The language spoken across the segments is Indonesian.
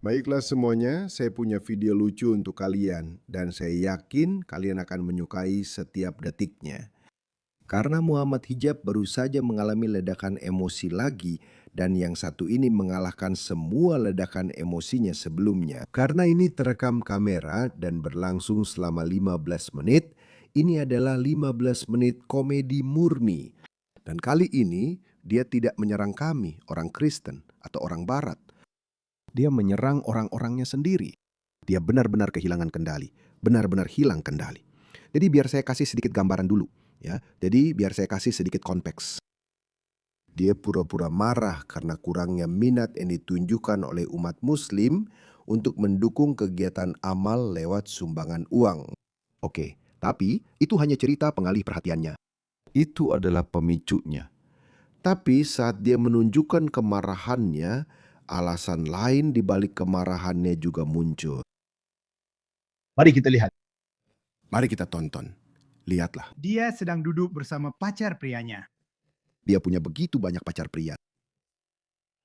Baiklah semuanya, saya punya video lucu untuk kalian dan saya yakin kalian akan menyukai setiap detiknya. Karena Muhammad Hijab baru saja mengalami ledakan emosi lagi dan yang satu ini mengalahkan semua ledakan emosinya sebelumnya. Karena ini terekam kamera dan berlangsung selama 15 menit, ini adalah 15 menit komedi murni. Dan kali ini dia tidak menyerang kami, orang Kristen atau orang Barat. Dia menyerang orang-orangnya sendiri. Dia benar-benar kehilangan kendali, benar-benar hilang kendali. Jadi biar saya kasih sedikit gambaran dulu, ya. Jadi biar saya kasih sedikit konteks. Dia pura-pura marah karena kurangnya minat yang ditunjukkan oleh umat Muslim untuk mendukung kegiatan amal lewat sumbangan uang. Oke, tapi itu hanya cerita pengalih perhatiannya. Itu adalah pemicunya. Tapi saat dia menunjukkan kemarahannya, alasan lain di balik kemarahannya juga muncul. Mari kita lihat. Mari kita tonton. Lihatlah, Dia sedang duduk bersama pacar prianya. dia punya begitu banyak pacar pria.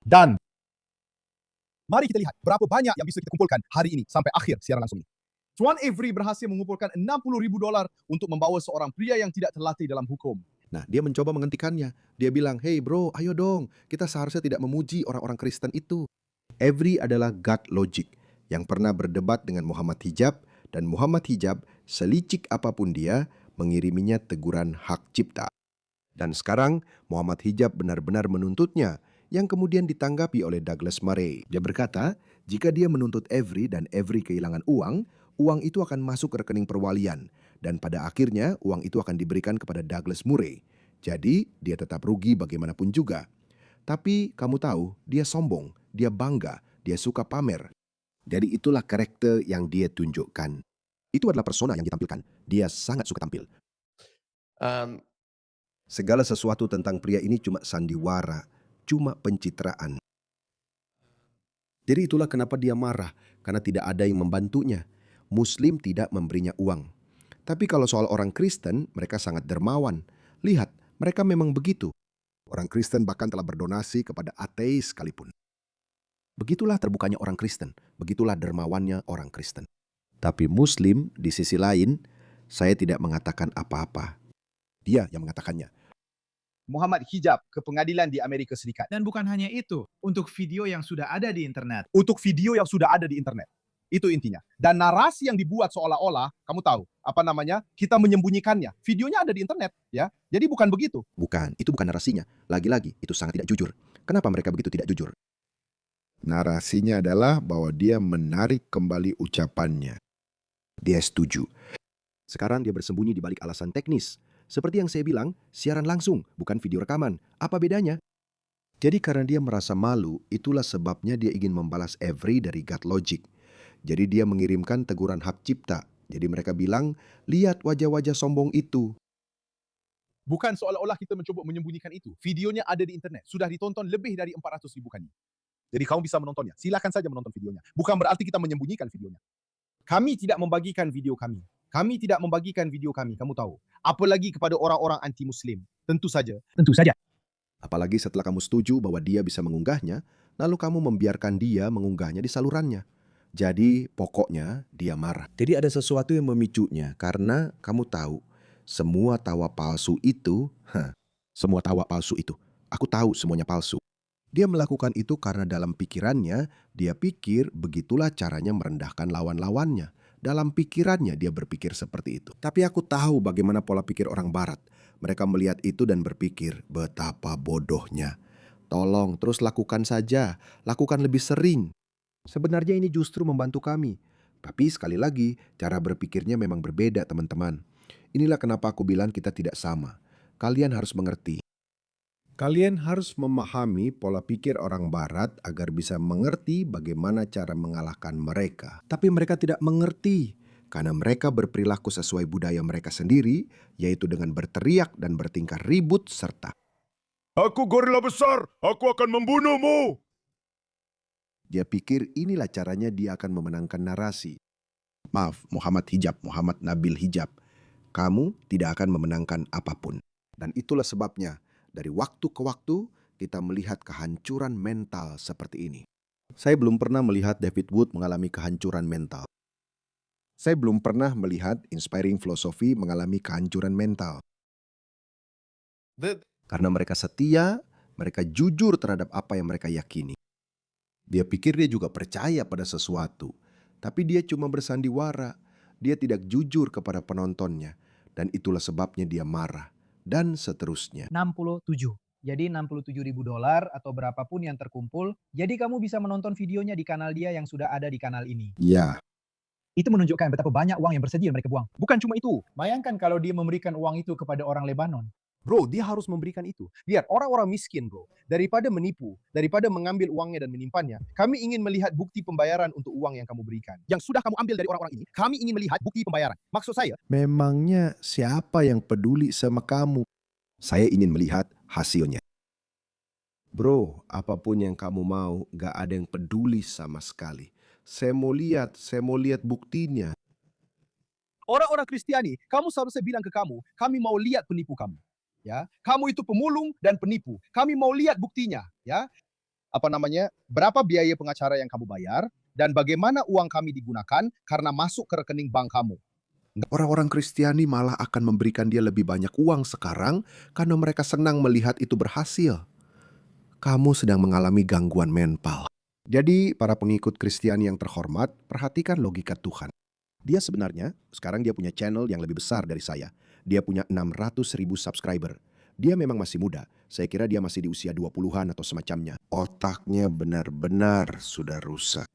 Dan mari kita lihat berapa banyak yang bisa kita kumpulkan hari ini sampai akhir siaran langsung ini. Tuan Avery berhasil mengumpulkan $60,000 untuk membawa seorang pria yang tidak terlatih dalam hukum. Nah, dia mencoba menghentikannya. Dia bilang, "Hey bro, ayo dong. Kita seharusnya tidak memuji orang-orang Kristen itu." Avery adalah God Logic yang pernah berdebat dengan Muhammad Hijab, dan Muhammad Hijab, selicik apapun dia, mengiriminya teguran hak cipta. Dan sekarang Muhammad Hijab benar-benar menuntutnya, yang kemudian ditanggapi oleh Douglas Murray. Dia berkata, jika dia menuntut Avery dan Avery kehilangan uang, uang itu akan masuk ke rekening perwalian. Dan pada akhirnya uang itu akan diberikan kepada Douglas Murray. Jadi dia tetap rugi bagaimanapun juga. Tapi kamu tahu, dia sombong, dia bangga, dia suka pamer. Jadi itulah karakter yang dia tunjukkan. Itu adalah persona yang ditampilkan. Dia sangat suka tampil. Segala sesuatu tentang pria ini cuma sandiwara, cuma pencitraan. Jadi itulah kenapa dia marah, karena tidak ada yang membantunya. Muslim tidak memberinya uang. Tapi kalau soal orang Kristen, mereka sangat dermawan. Lihat, mereka memang begitu. Orang Kristen bahkan telah berdonasi kepada ateis sekalipun. Begitulah terbukanya orang Kristen, begitulah dermawannya orang Kristen. Tapi Muslim di sisi lain, saya tidak mengatakan apa-apa. Dia yang mengatakannya. Muhammad Hijab ke pengadilan di Amerika Serikat. Dan bukan hanya itu, untuk video yang sudah ada di internet. Untuk video yang sudah ada di internet. Itu intinya. Dan narasi yang dibuat seolah-olah, kamu tahu, kita menyembunyikannya. Videonya ada di internet, ya. Jadi bukan begitu. Bukan, itu bukan narasinya. Lagi-lagi, itu sangat tidak jujur. Kenapa mereka begitu tidak jujur? Narasinya adalah bahwa dia menarik kembali ucapannya. Dia setuju. Sekarang dia bersembunyi di balik alasan teknis. Seperti yang saya bilang, siaran langsung, bukan video rekaman. Apa bedanya? Jadi karena dia merasa malu, itulah sebabnya dia ingin membalas Avery dari God Logic. Jadi dia mengirimkan teguran hak cipta. Jadi mereka bilang, lihat wajah-wajah sombong itu. Bukan seolah-olah kita mencoba menyembunyikan itu. Videonya ada di internet. Sudah ditonton lebih dari 400,000 kali. Jadi kamu bisa menontonnya. Silakan saja menonton videonya. Bukan berarti kita menyembunyikan videonya. Kami tidak membagikan video kami. Kami tidak membagikan video kami, kamu tahu. Apalagi kepada orang-orang anti-Muslim. Tentu saja. Tentu saja. Apalagi setelah kamu setuju bahwa dia bisa mengunggahnya, lalu kamu membiarkan dia mengunggahnya di salurannya. Jadi pokoknya dia marah. Jadi ada sesuatu yang memicunya karena kamu tahu semua tawa palsu itu, aku tahu semuanya palsu. Dia melakukan itu karena dalam pikirannya, dia pikir begitulah caranya merendahkan lawan-lawannya. Dalam pikirannya dia berpikir seperti itu. Tapi aku tahu bagaimana pola pikir orang Barat. Mereka melihat itu dan berpikir, betapa bodohnya. Tolong terus lakukan saja, lakukan lebih sering. Sebenarnya ini justru membantu kami. Tapi sekali lagi, cara berpikirnya memang berbeda teman-teman. Inilah kenapa aku bilang kita tidak sama. Kalian harus mengerti. Kalian harus memahami pola pikir orang Barat agar bisa mengerti bagaimana cara mengalahkan mereka. Tapi mereka tidak mengerti, karena mereka berperilaku sesuai budaya mereka sendiri, yaitu dengan berteriak dan bertingkah ribut serta, Aku gorila besar, aku akan membunuhmu. dia pikir inilah caranya dia akan memenangkan narasi. Maaf, Muhammad Hijab, Muhammad Nabil Hijab. Kamu tidak akan memenangkan apapun. Dan itulah sebabnya, dari waktu ke waktu, kita melihat kehancuran mental seperti ini. Saya belum pernah melihat David Wood mengalami kehancuran mental. Saya belum pernah melihat Inspiring Philosophy mengalami kehancuran mental. Karena mereka setia, mereka jujur terhadap apa yang mereka yakini. Dia pikir dia juga percaya pada sesuatu, tapi dia cuma bersandiwara. Dia tidak jujur kepada penontonnya, dan itulah sebabnya dia marah, dan seterusnya. 67. Jadi $67.000 atau berapapun yang terkumpul, jadi kamu bisa menonton videonya di kanal dia yang sudah ada di kanal ini. Ya, Itu menunjukkan betapa banyak uang yang bersedia mereka buang. Bukan cuma itu. Bayangkan kalau dia memberikan uang itu kepada orang Lebanon. Bro, dia harus memberikan itu. Lihat, orang-orang miskin, bro. Daripada menipu, daripada mengambil uangnya dan menyimpannya, kami ingin melihat bukti pembayaran untuk uang yang kamu berikan. Yang sudah kamu ambil dari orang-orang ini, kami ingin melihat bukti pembayaran. Maksud saya, memangnya siapa yang peduli sama kamu? Saya ingin melihat hasilnya. Bro, apapun yang kamu mau, gak ada yang peduli sama sekali. Saya mau lihat buktinya. orang-orang Kristiani, kamu seharusnya bilang ke kami mau lihat penipu kamu. Ya, kamu itu pemulung dan penipu. Kami mau lihat buktinya, ya. Berapa biaya pengacara yang kamu bayar dan bagaimana uang kami digunakan karena masuk ke rekening bank kamu. Orang-orang Kristiani malah akan memberikan dia lebih banyak uang sekarang karena mereka senang melihat itu berhasil. Kamu sedang mengalami gangguan mental. Jadi, para pengikut Kristiani yang terhormat, perhatikan logika Tuhan. Dia sebenarnya, sekarang dia punya channel yang lebih besar dari saya. Dia punya 600.000 subscriber. Dia memang masih muda. Saya kira dia masih di usia 20-an atau semacamnya. Otaknya benar-benar sudah rusak.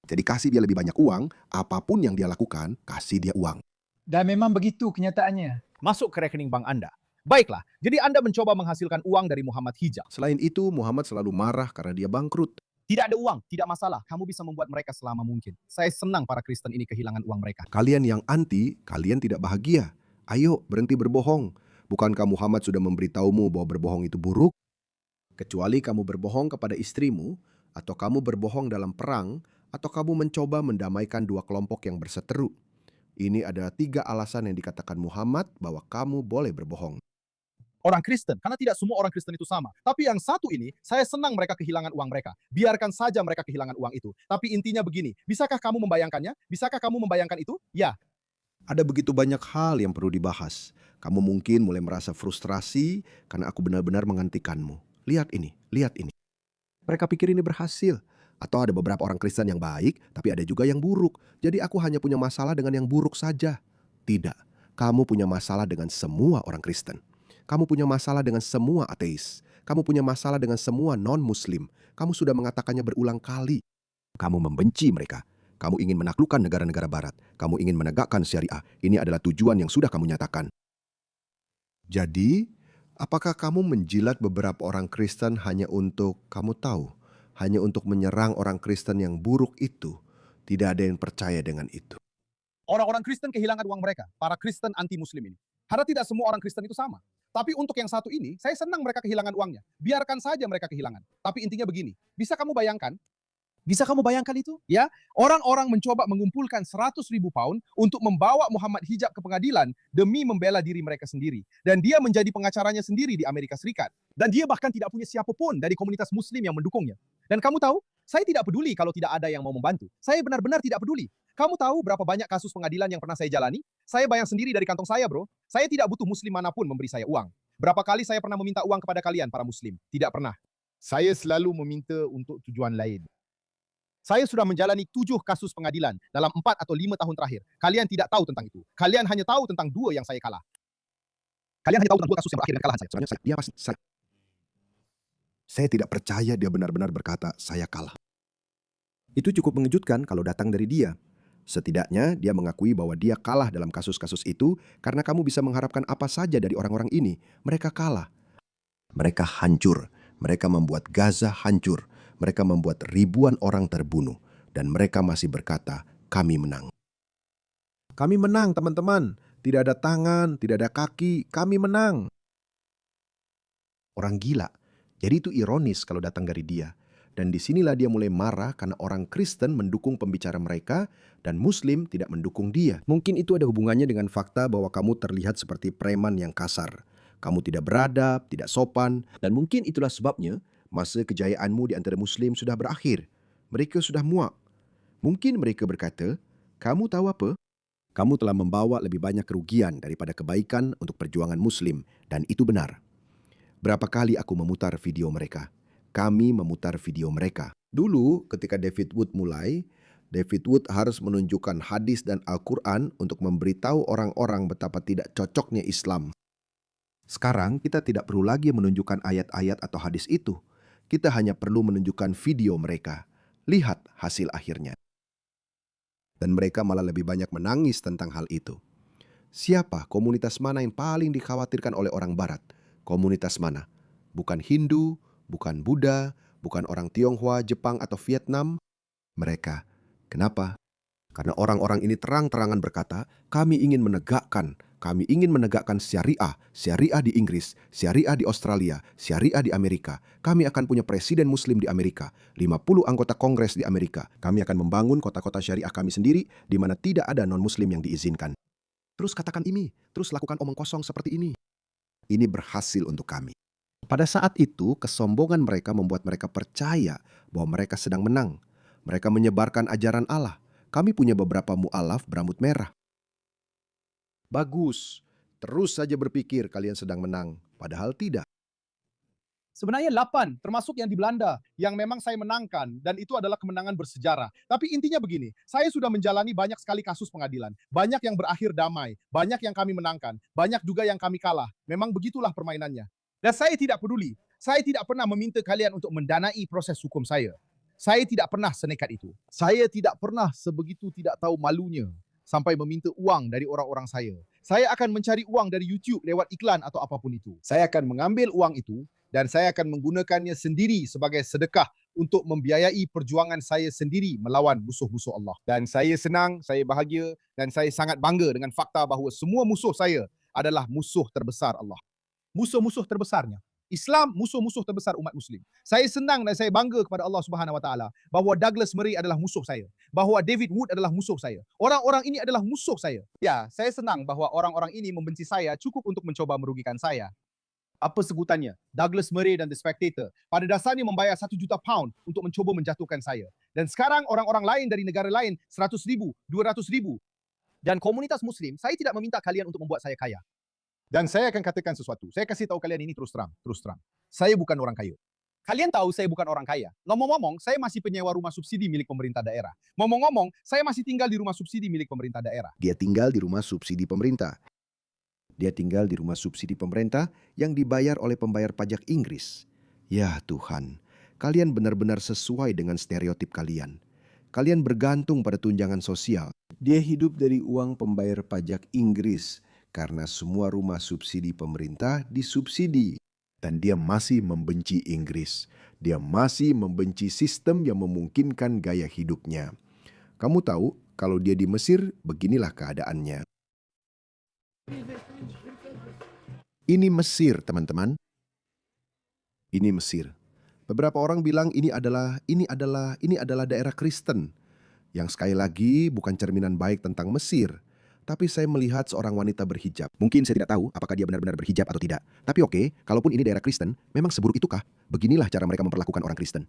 Jadi kasih dia lebih banyak uang, apapun yang dia lakukan, kasih dia uang. Dan memang begitu kenyataannya. Masuk ke rekening bank Anda. Baiklah, jadi Anda mencoba menghasilkan uang dari Muhammad Hijab. Selain itu, Muhammad selalu marah karena dia bangkrut. Tidak ada uang, tidak masalah. Kamu bisa membuat mereka selama mungkin. Saya senang para Kristen ini kehilangan uang mereka. Kalian yang anti, kalian tidak bahagia. Ayo, berhenti berbohong. Bukankah Muhammad sudah memberitahumu bahwa berbohong itu buruk? Kecuali kamu berbohong kepada istrimu, atau kamu berbohong dalam perang, atau kamu mencoba mendamaikan dua kelompok yang berseteru. Ini adalah 3 alasan yang dikatakan Muhammad bahwa kamu boleh berbohong. Orang Kristen, karena tidak semua orang Kristen itu sama. Tapi yang satu ini, saya senang mereka kehilangan uang mereka. Biarkan saja mereka kehilangan uang itu. Tapi intinya begini, bisakah kamu membayangkannya? Bisakah kamu membayangkan itu? Ya. Ada begitu banyak hal yang perlu dibahas. Kamu mungkin mulai merasa frustrasi karena aku benar-benar menghentikanmu. Lihat ini, lihat ini. Mereka pikir ini berhasil. Atau ada beberapa orang Kristen yang baik, tapi ada juga yang buruk. Jadi aku hanya punya masalah dengan yang buruk saja. Tidak, kamu punya masalah dengan semua orang Kristen. Kamu punya masalah dengan semua ateis. Kamu punya masalah dengan semua non-muslim. Kamu sudah mengatakannya berulang kali. Kamu membenci mereka. Kamu ingin menaklukkan negara-negara barat. Kamu ingin menegakkan syariah. Ini adalah tujuan yang sudah kamu nyatakan. Jadi, apakah kamu menjilat beberapa orang Kristen hanya untuk, kamu tahu, hanya untuk menyerang orang Kristen yang buruk itu? Tidak ada yang percaya dengan itu. Orang-orang Kristen kehilangan uang mereka. Para Kristen anti-Muslim ini. Karena tidak semua orang Kristen itu sama. Tapi untuk yang satu ini, saya senang mereka kehilangan uangnya. Biarkan saja mereka kehilangan. Tapi intinya begini, bisa kamu bayangkan? Bisa kamu bayangkan itu? Ya, orang-orang mencoba mengumpulkan 100.000 pound untuk membawa Muhammad Hijab ke pengadilan demi membela diri mereka sendiri. Dan dia menjadi pengacaranya sendiri di Amerika Serikat. Dan dia bahkan tidak punya siapapun dari komunitas Muslim yang mendukungnya. Dan kamu tahu, saya tidak peduli kalau tidak ada yang mau membantu. Saya benar-benar tidak peduli. Kamu tahu berapa banyak kasus pengadilan yang pernah saya jalani? Saya bayang sendiri dari kantong saya, bro. Saya tidak butuh Muslim manapun memberi saya uang. Berapa kali saya pernah meminta uang kepada kalian, para Muslim? Tidak pernah. Saya selalu meminta untuk tujuan lain. Saya sudah menjalani 7 kasus pengadilan dalam 4 atau 5 tahun terakhir. Kalian tidak tahu tentang itu. Kalian hanya tahu tentang 2 yang saya kalah. Kalian hanya tahu tentang 2 kasus yang berakhir dengan kekalahan saya. Sebenarnya dia pasti saya tidak percaya dia benar-benar berkata, saya kalah. Itu cukup mengejutkan kalau datang dari dia. Setidaknya dia mengakui bahwa dia kalah dalam kasus-kasus itu karena kamu bisa mengharapkan apa saja dari orang-orang ini. Mereka kalah. Mereka hancur. Mereka membuat Gaza hancur. Mereka membuat ribuan orang terbunuh. Dan mereka masih berkata, kami menang. Kami menang, teman-teman. Tidak ada tangan, tidak ada kaki. Kami menang. Orang gila. Jadi itu ironis kalau datang dari dia. Dan disinilah dia mulai marah karena orang Kristen mendukung pembicara mereka dan Muslim tidak mendukung dia. Mungkin itu ada hubungannya dengan fakta bahwa kamu terlihat seperti preman yang kasar. Kamu tidak beradab, tidak sopan, dan mungkin itulah sebabnya masa kejayaanmu di antara Muslim sudah berakhir. Mereka sudah muak. Mungkin mereka berkata, kamu tahu apa? Kamu telah membawa lebih banyak kerugian daripada kebaikan untuk perjuangan Muslim, dan itu benar. Berapa kali aku memutar video mereka? Kami memutar video mereka. Dulu ketika David Wood mulai, David Wood harus menunjukkan hadis dan Al-Quran untuk memberitahu orang-orang betapa tidak cocoknya Islam. Sekarang kita tidak perlu lagi menunjukkan ayat-ayat atau hadis itu. Kita hanya perlu menunjukkan video mereka. Lihat hasil akhirnya. Dan mereka malah lebih banyak menangis tentang hal itu. Siapa komunitas mana yang paling dikhawatirkan oleh orang Barat? Komunitas mana? Bukan Hindu, bukan Buddha, bukan orang Tionghoa, Jepang atau Vietnam. Mereka. Kenapa? Karena orang-orang ini terang-terangan berkata, kami ingin menegakkan syariah di Inggris, syariah di Australia, syariah di Amerika. Kami akan punya presiden muslim di Amerika, 50 anggota kongres di Amerika. Kami akan membangun kota-kota syariah kami sendiri di mana tidak ada non-muslim yang diizinkan. Terus katakan ini, terus lakukan omong kosong seperti ini. Ini berhasil untuk kami. Pada saat itu, kesombongan mereka membuat mereka percaya bahwa mereka sedang menang. Mereka menyebarkan ajaran Allah. Kami punya beberapa mu'alaf berambut merah. Bagus. Terus saja berpikir kalian sedang menang. Padahal tidak. Sebenarnya 8, termasuk yang di Belanda, yang memang saya menangkan, dan itu adalah kemenangan bersejarah. Tapi intinya begini, saya sudah menjalani banyak sekali kasus pengadilan. Banyak yang berakhir damai, banyak yang kami menangkan, banyak juga yang kami kalah. Memang begitulah permainannya. Dan saya tidak peduli. Saya tidak pernah meminta kalian untuk mendanai proses hukum saya. Saya tidak pernah senekat itu. Saya tidak pernah sebegitu tidak tahu malunya sampai meminta uang dari orang-orang saya. Saya akan mencari uang dari YouTube lewat iklan atau apapun itu. Saya akan mengambil uang itu dan saya akan menggunakannya sendiri sebagai sedekah untuk membiayai perjuangan saya sendiri melawan musuh-musuh Allah. Dan saya senang, saya bahagia dan saya sangat bangga dengan fakta bahawa semua musuh saya adalah musuh terbesar Allah. Musuh-musuh terbesarnya. Islam musuh-musuh terbesar umat muslim. Saya senang dan saya bangga kepada Allah Subhanahu Wa Taala bahawa Douglas Murray adalah musuh saya, bahawa David Wood adalah musuh saya. Orang-orang ini adalah musuh saya. Ya, saya senang bahawa orang-orang ini membenci saya cukup untuk mencoba merugikan saya. Apa sebutannya? Douglas Murray dan The Spectator pada dasarnya membayar £1 juta untuk mencoba menjatuhkan saya. Dan sekarang orang-orang lain dari negara lain 100,000, 200,000. Dan komunitas muslim, saya tidak meminta kalian untuk membuat saya kaya. Dan saya akan katakan sesuatu. Saya kasih tahu kalian ini terus terang. Saya bukan orang kaya. Kalian tahu saya bukan orang kaya. Ngomong-ngomong, saya masih penyewa rumah subsidi milik pemerintah daerah. Ngomong-ngomong, saya masih tinggal di rumah subsidi milik pemerintah daerah. Dia tinggal di rumah subsidi pemerintah. Dia tinggal di rumah subsidi pemerintah yang dibayar oleh pembayar pajak Inggris. Ya Tuhan, kalian benar-benar sesuai dengan stereotip kalian. Kalian bergantung pada tunjangan sosial. Dia hidup dari uang pembayar pajak Inggris. Karena semua rumah subsidi pemerintah disubsidi. Dan dia masih membenci Inggris. Dia masih membenci sistem yang memungkinkan gaya hidupnya. Kamu tahu, kalau dia di Mesir, beginilah keadaannya. Ini Mesir, teman-teman. Ini Mesir. Beberapa orang bilang ini adalah daerah Kristen. Yang sekali lagi bukan cerminan baik tentang Mesir. Tapi saya melihat seorang wanita berhijab. Mungkin saya tidak tahu apakah dia benar-benar berhijab atau tidak. Tapi oke, kalaupun ini daerah Kristen, memang seburuk itukah? Beginilah cara mereka memperlakukan orang Kristen.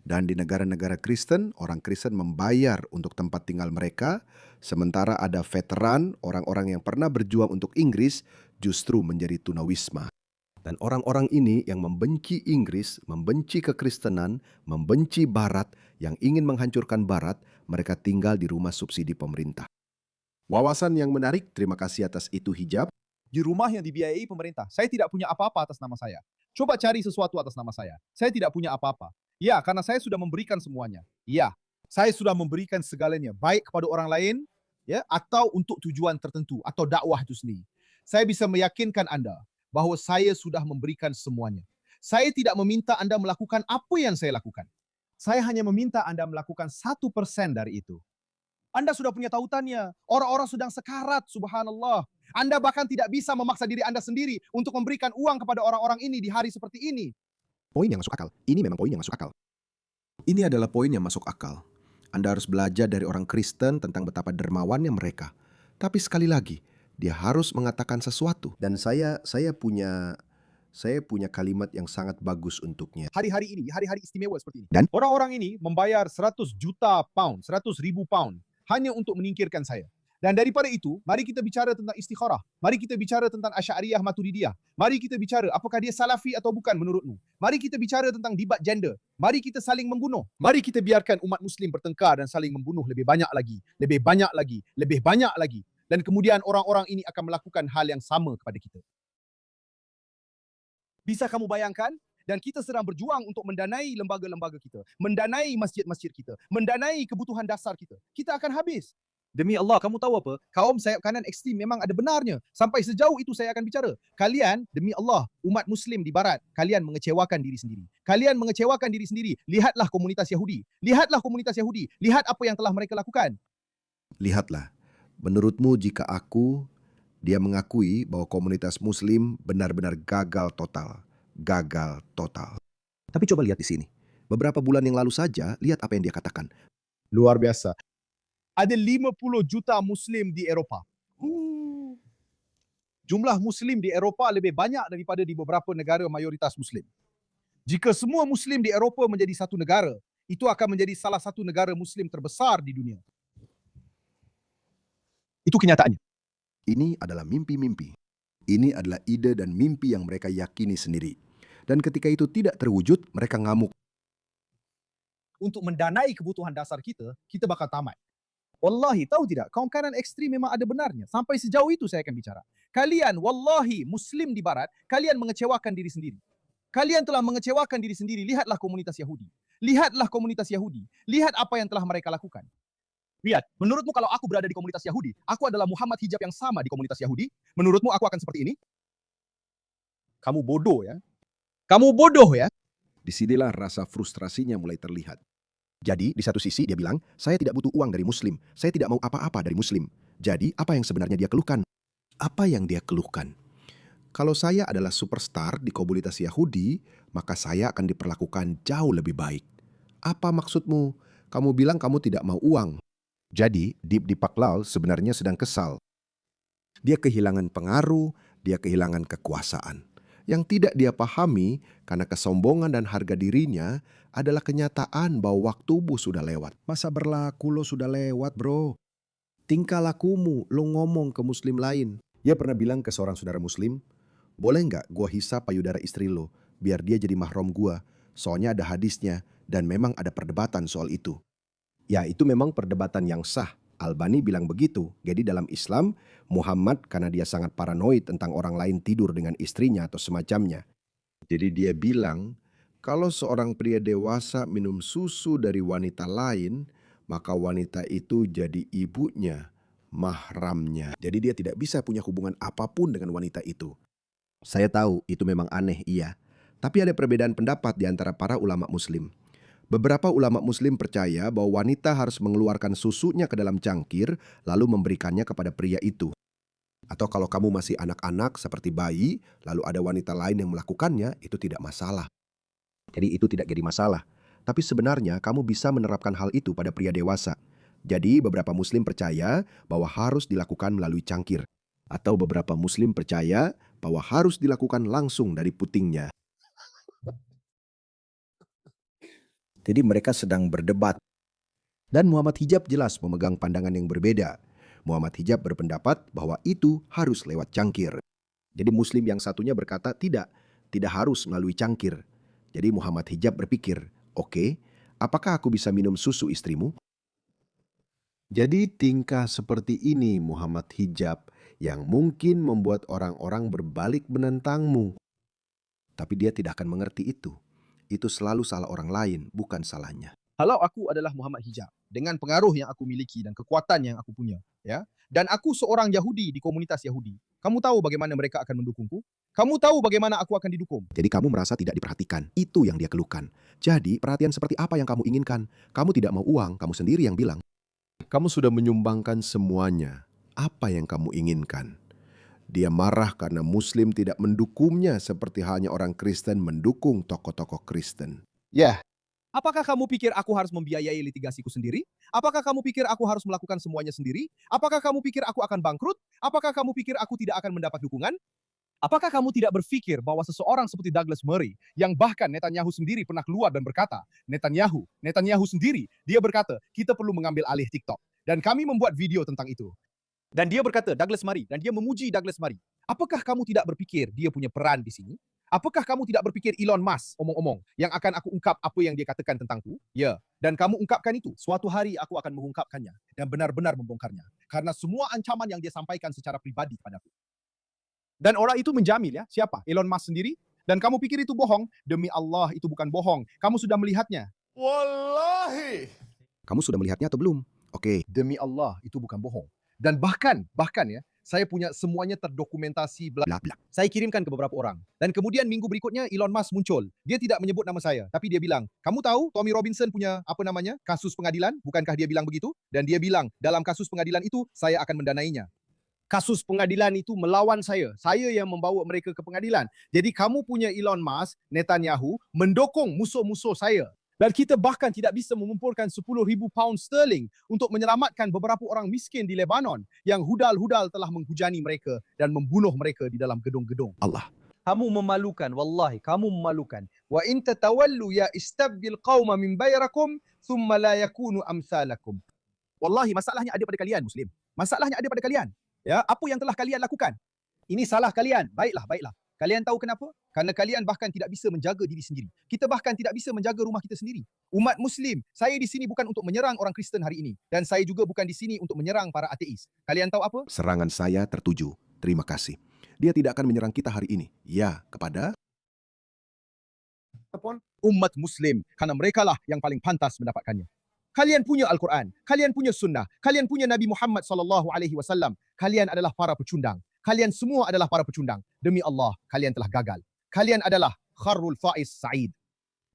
Dan di negara-negara Kristen, orang Kristen membayar untuk tempat tinggal mereka, sementara ada veteran, orang-orang yang pernah berjuang untuk Inggris, justru menjadi tunawisma. Dan orang-orang ini yang membenci Inggris, membenci kekristenan, membenci Barat, yang ingin menghancurkan Barat, mereka tinggal di rumah subsidi pemerintah. Wawasan yang menarik, terima kasih atas itu hijab. Di rumah yang dibiayai pemerintah. Saya tidak punya apa-apa atas nama saya. Coba cari sesuatu atas nama saya. Saya tidak punya apa-apa. Ya, karena saya sudah memberikan semuanya. Ya, saya sudah memberikan segalanya. Baik kepada orang lain, ya, atau untuk tujuan tertentu, atau dakwah itu sendiri. Saya bisa meyakinkan Anda bahawa saya sudah memberikan semuanya. Saya tidak meminta Anda melakukan apa yang saya lakukan. Saya hanya meminta Anda melakukan 1% dari itu. Anda sudah punya tautannya. Orang-orang sedang sekarat, subhanallah. Anda bahkan tidak bisa memaksa diri Anda sendiri untuk memberikan uang kepada orang-orang ini di hari seperti ini. Poin yang masuk akal. Ini memang poin yang masuk akal. Ini adalah poin yang masuk akal. Anda harus belajar dari orang Kristen tentang betapa dermawannya mereka. Tapi sekali lagi, dia harus mengatakan sesuatu. Dan saya punya saya punya kalimat yang sangat bagus untuknya. Hari-hari ini, hari-hari istimewa seperti ini. Dan? Orang-orang ini membayar 100 juta pound, 100,000 pound hanya untuk menyingkirkan saya. Dan daripada itu, mari kita bicara tentang istikharah. Mari kita bicara tentang Asy'ariyah Maturidiyah. Mari kita bicara apakah dia salafi atau bukan menurutmu. Mari kita bicara tentang debat gender. Mari kita saling membunuh. Mari kita biarkan umat muslim bertengkar dan saling membunuh lebih banyak lagi, lebih banyak lagi, lebih banyak lagi. Dan kemudian orang-orang ini akan melakukan hal yang sama kepada kita. Bisa kamu bayangkan? Dan kita sedang berjuang untuk mendanai lembaga-lembaga kita, mendanai masjid-masjid kita, mendanai kebutuhan dasar kita. Kita akan habis. Demi Allah, kamu tahu apa? Kaum sayap kanan ekstrim memang ada benarnya. Sampai sejauh itu saya akan bicara. Kalian, demi Allah, umat muslim di barat, kalian mengecewakan diri sendiri. Kalian mengecewakan diri sendiri. Lihatlah komunitas Yahudi. Lihatlah komunitas Yahudi. Lihat apa yang telah mereka lakukan. Lihatlah, menurutmu jika dia mengakui bahwa komunitas muslim benar-benar gagal total. Gagal total. Tapi coba lihat di sini. Beberapa bulan yang lalu saja, lihat apa yang dia katakan. Luar biasa. Ada 50 juta muslim di Eropah. Jumlah muslim di Eropah lebih banyak daripada di beberapa negara mayoritas muslim. Jika semua muslim di Eropah menjadi satu negara, itu akan menjadi salah satu negara muslim terbesar di dunia. Itu kenyataannya. Ini adalah mimpi-mimpi. Ini adalah ide dan mimpi yang mereka yakini sendiri. Dan ketika itu tidak terwujud, mereka ngamuk. Untuk mendanai kebutuhan dasar kita, kita bakal tamat. Wallahi, tahu tidak? Kaum kanan ekstrim memang ada benarnya. Sampai sejauh itu saya akan bicara. Kalian, wallahi, muslim di barat, kalian mengecewakan diri sendiri. Kalian telah mengecewakan diri sendiri. Lihatlah komunitas Yahudi. Lihatlah komunitas Yahudi. Lihat apa yang telah mereka lakukan. Lihat, menurutmu kalau aku berada di komunitas Yahudi, aku adalah Muhammad hijab yang sama di komunitas Yahudi, menurutmu aku akan seperti ini? Kamu bodoh ya. Kamu bodoh ya. Disinilah rasa frustrasinya mulai terlihat. Jadi, di satu sisi dia bilang, saya tidak butuh uang dari muslim. Saya tidak mau apa-apa dari muslim. Jadi, apa yang sebenarnya dia keluhkan? Apa yang dia keluhkan? Kalau saya adalah superstar di komunitas Yahudi, maka saya akan diperlakukan jauh lebih baik. Apa maksudmu? Kamu bilang kamu tidak mau uang. Jadi, Deep Deepak Lal sebenarnya sedang kesal. Dia kehilangan pengaruh, dia kehilangan kekuasaan. Yang tidak dia pahami karena kesombongan dan harga dirinya adalah kenyataan bahwa waktumu sudah lewat. Masa berlaku lo sudah lewat, bro. Tingkah lakumu, lo ngomong ke muslim lain. Dia pernah bilang ke seorang saudara muslim, boleh nggak gua hisap payudara istri lo, biar dia jadi mahram gua. Soalnya ada hadisnya, dan memang ada perdebatan soal itu. Ya, itu memang perdebatan yang sah. Albani bilang begitu. Jadi dalam Islam, Muhammad karena dia sangat paranoid tentang orang lain tidur dengan istrinya atau semacamnya. Jadi dia bilang, kalau seorang pria dewasa minum susu dari wanita lain, maka wanita itu jadi ibunya, mahramnya. Jadi dia tidak bisa punya hubungan apapun dengan wanita itu. Saya tahu itu memang aneh, iya. Tapi ada perbedaan pendapat di antara para ulama muslim. Beberapa ulama muslim percaya bahwa wanita harus mengeluarkan susunya ke dalam cangkir lalu memberikannya kepada pria itu. Atau kalau kamu masih anak-anak seperti bayi, lalu ada wanita lain yang melakukannya, itu tidak masalah. Jadi itu tidak jadi masalah. Tapi sebenarnya kamu bisa menerapkan hal itu pada pria dewasa. Jadi beberapa muslim percaya bahwa harus dilakukan melalui cangkir. Atau beberapa muslim percaya bahwa harus dilakukan langsung dari putingnya. Jadi mereka sedang berdebat. Dan Muhammad Hijab jelas memegang pandangan yang berbeda. Muhammad Hijab berpendapat bahwa itu harus lewat cangkir. Jadi muslim yang satunya berkata tidak harus melalui cangkir. Jadi Muhammad Hijab berpikir, oke, apakah aku bisa minum susu istrimu? Jadi tingkah seperti ini Muhammad Hijab yang mungkin membuat orang-orang berbalik menentangmu. Tapi dia tidak akan mengerti itu. Itu selalu salah orang lain, bukan salahnya. Kalau aku adalah Muhammad Hijab dengan pengaruh yang aku miliki dan kekuatan yang aku punya, ya, dan aku seorang Yahudi di komunitas Yahudi, kamu tahu bagaimana mereka akan mendukungku? Kamu tahu bagaimana aku akan didukung? Jadi kamu merasa tidak diperhatikan. Itu yang dia keluhkan. Jadi perhatian seperti apa yang kamu inginkan? Kamu tidak mau uang, kamu sendiri yang bilang. Kamu sudah menyumbangkan semuanya. Apa yang kamu inginkan? Dia marah karena muslim tidak mendukungnya seperti halnya orang Kristen mendukung tokoh-tokoh Kristen. Ya. Apakah kamu pikir aku harus membiayai litigasiku sendiri? Apakah kamu pikir aku harus melakukan semuanya sendiri? Apakah kamu pikir aku akan bangkrut? Apakah kamu pikir aku tidak akan mendapat dukungan? Apakah kamu tidak berfikir bahwa seseorang seperti Douglas Murray, yang bahkan Netanyahu sendiri pernah keluar dan berkata, Netanyahu sendiri, dia berkata, kita perlu mengambil alih TikTok. Dan kami membuat video tentang itu. Dan dia berkata, Douglas Murray, dan dia memuji Douglas Murray. Apakah kamu tidak berfikir dia punya peran di sini? Apakah kamu tidak berfikir Elon Musk, omong-omong, yang akan aku ungkap apa yang dia katakan tentangku? Ya, dan kamu ungkapkan itu. Suatu hari aku akan mengungkapkannya dan benar-benar membongkarnya. Karena semua ancaman yang dia sampaikan secara pribadi padaku. Dan orang itu menjamin, ya, siapa? Elon Musk sendiri. Dan kamu pikir itu bohong? Demi Allah, itu bukan bohong. Kamu sudah melihatnya. Wallahi. Kamu sudah melihatnya atau belum? Oke, demi Allah, itu bukan bohong. Dan bahkan ya, saya punya semuanya terdokumentasi bla bla bla. Saya kirimkan ke beberapa orang. Dan kemudian minggu berikutnya Elon Musk muncul. Dia tidak menyebut nama saya, tapi dia bilang, "Kamu tahu Tommy Robinson punya kasus pengadilan? Bukankah dia bilang begitu?" Dan dia bilang, "Dalam kasus pengadilan itu saya akan mendanainya." Kasus pengadilan itu melawan saya. Saya yang membawa mereka ke pengadilan. Jadi kamu punya Elon Musk, Netanyahu, mendukung musuh-musuh saya. Dan kita bahkan tidak bisa mengumpulkan 10,000 pound sterling untuk menyelamatkan beberapa orang miskin di Lebanon yang hudal-hudal telah menghujani mereka dan membunuh mereka di dalam gedung-gedung. Allah. Kamu memalukan, wallahi, kamu memalukan. Wa in tatawallu ya istabdil qauma min bayrakum thumma la yakunu amsalakum. Wallahi, masalahnya ada pada kalian, Muslim. Masalahnya ada pada kalian. Ya, apa yang telah kalian lakukan? Ini salah kalian. Baiklah. Kalian tahu kenapa? Karena kalian bahkan tidak bisa menjaga diri sendiri. Kita bahkan tidak bisa menjaga rumah kita sendiri. Umat Muslim, saya di sini bukan untuk menyerang orang Kristen hari ini. Dan saya juga bukan di sini untuk menyerang para ateis. Kalian tahu apa? Serangan saya tertuju. Terima kasih. Dia tidak akan menyerang kita hari ini. Ya, kepada umat Muslim. Karena merekalah yang paling pantas mendapatkannya. Kalian punya Al-Quran. Kalian punya Sunnah. Kalian punya Nabi Muhammad SAW. Kalian adalah para pecundang. Kalian semua adalah para pecundang. Demi Allah, kalian telah gagal. Kalian adalah Kharrul Faiz Sa'id.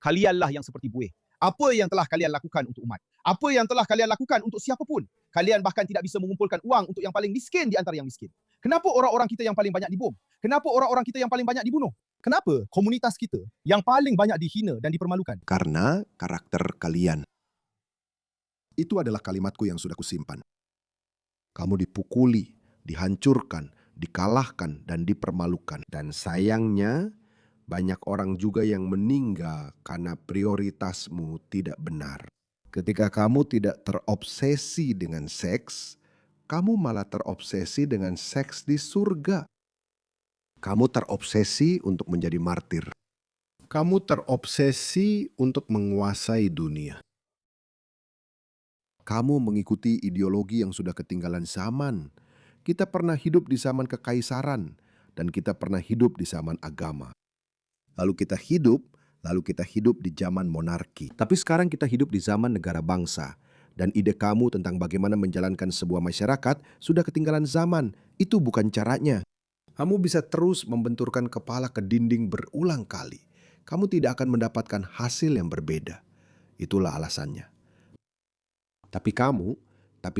Kalianlah yang seperti buih. Apa yang telah kalian lakukan untuk umat? Apa yang telah kalian lakukan untuk siapapun? Kalian bahkan tidak bisa mengumpulkan uang untuk yang paling miskin di antara yang miskin. Kenapa orang-orang kita yang paling banyak dibom? Kenapa orang-orang kita yang paling banyak dibunuh? Kenapa komunitas kita yang paling banyak dihina dan dipermalukan? karena karakter kalian. Itu adalah kalimatku yang sudah kusimpan. Kamu dipukuli, dihancurkan, dikalahkan, dan dipermalukan. Dan sayangnya, banyak orang juga yang meninggal karena prioritasmu tidak benar. Ketika kamu tidak terobsesi dengan seks, kamu malah terobsesi dengan seks di surga. Kamu terobsesi untuk menjadi martir. Kamu terobsesi untuk menguasai dunia. Kamu mengikuti ideologi yang sudah ketinggalan zaman. Kita pernah hidup di zaman kekaisaran dan kita pernah hidup di zaman agama. Lalu kita hidup di zaman monarki. Tapi sekarang kita hidup di zaman negara bangsa. Dan ide kamu tentang bagaimana menjalankan sebuah masyarakat sudah ketinggalan zaman. Itu bukan caranya. Kamu bisa terus membenturkan kepala ke dinding berulang kali. Kamu tidak akan mendapatkan hasil yang berbeda. Itulah alasannya. Tapi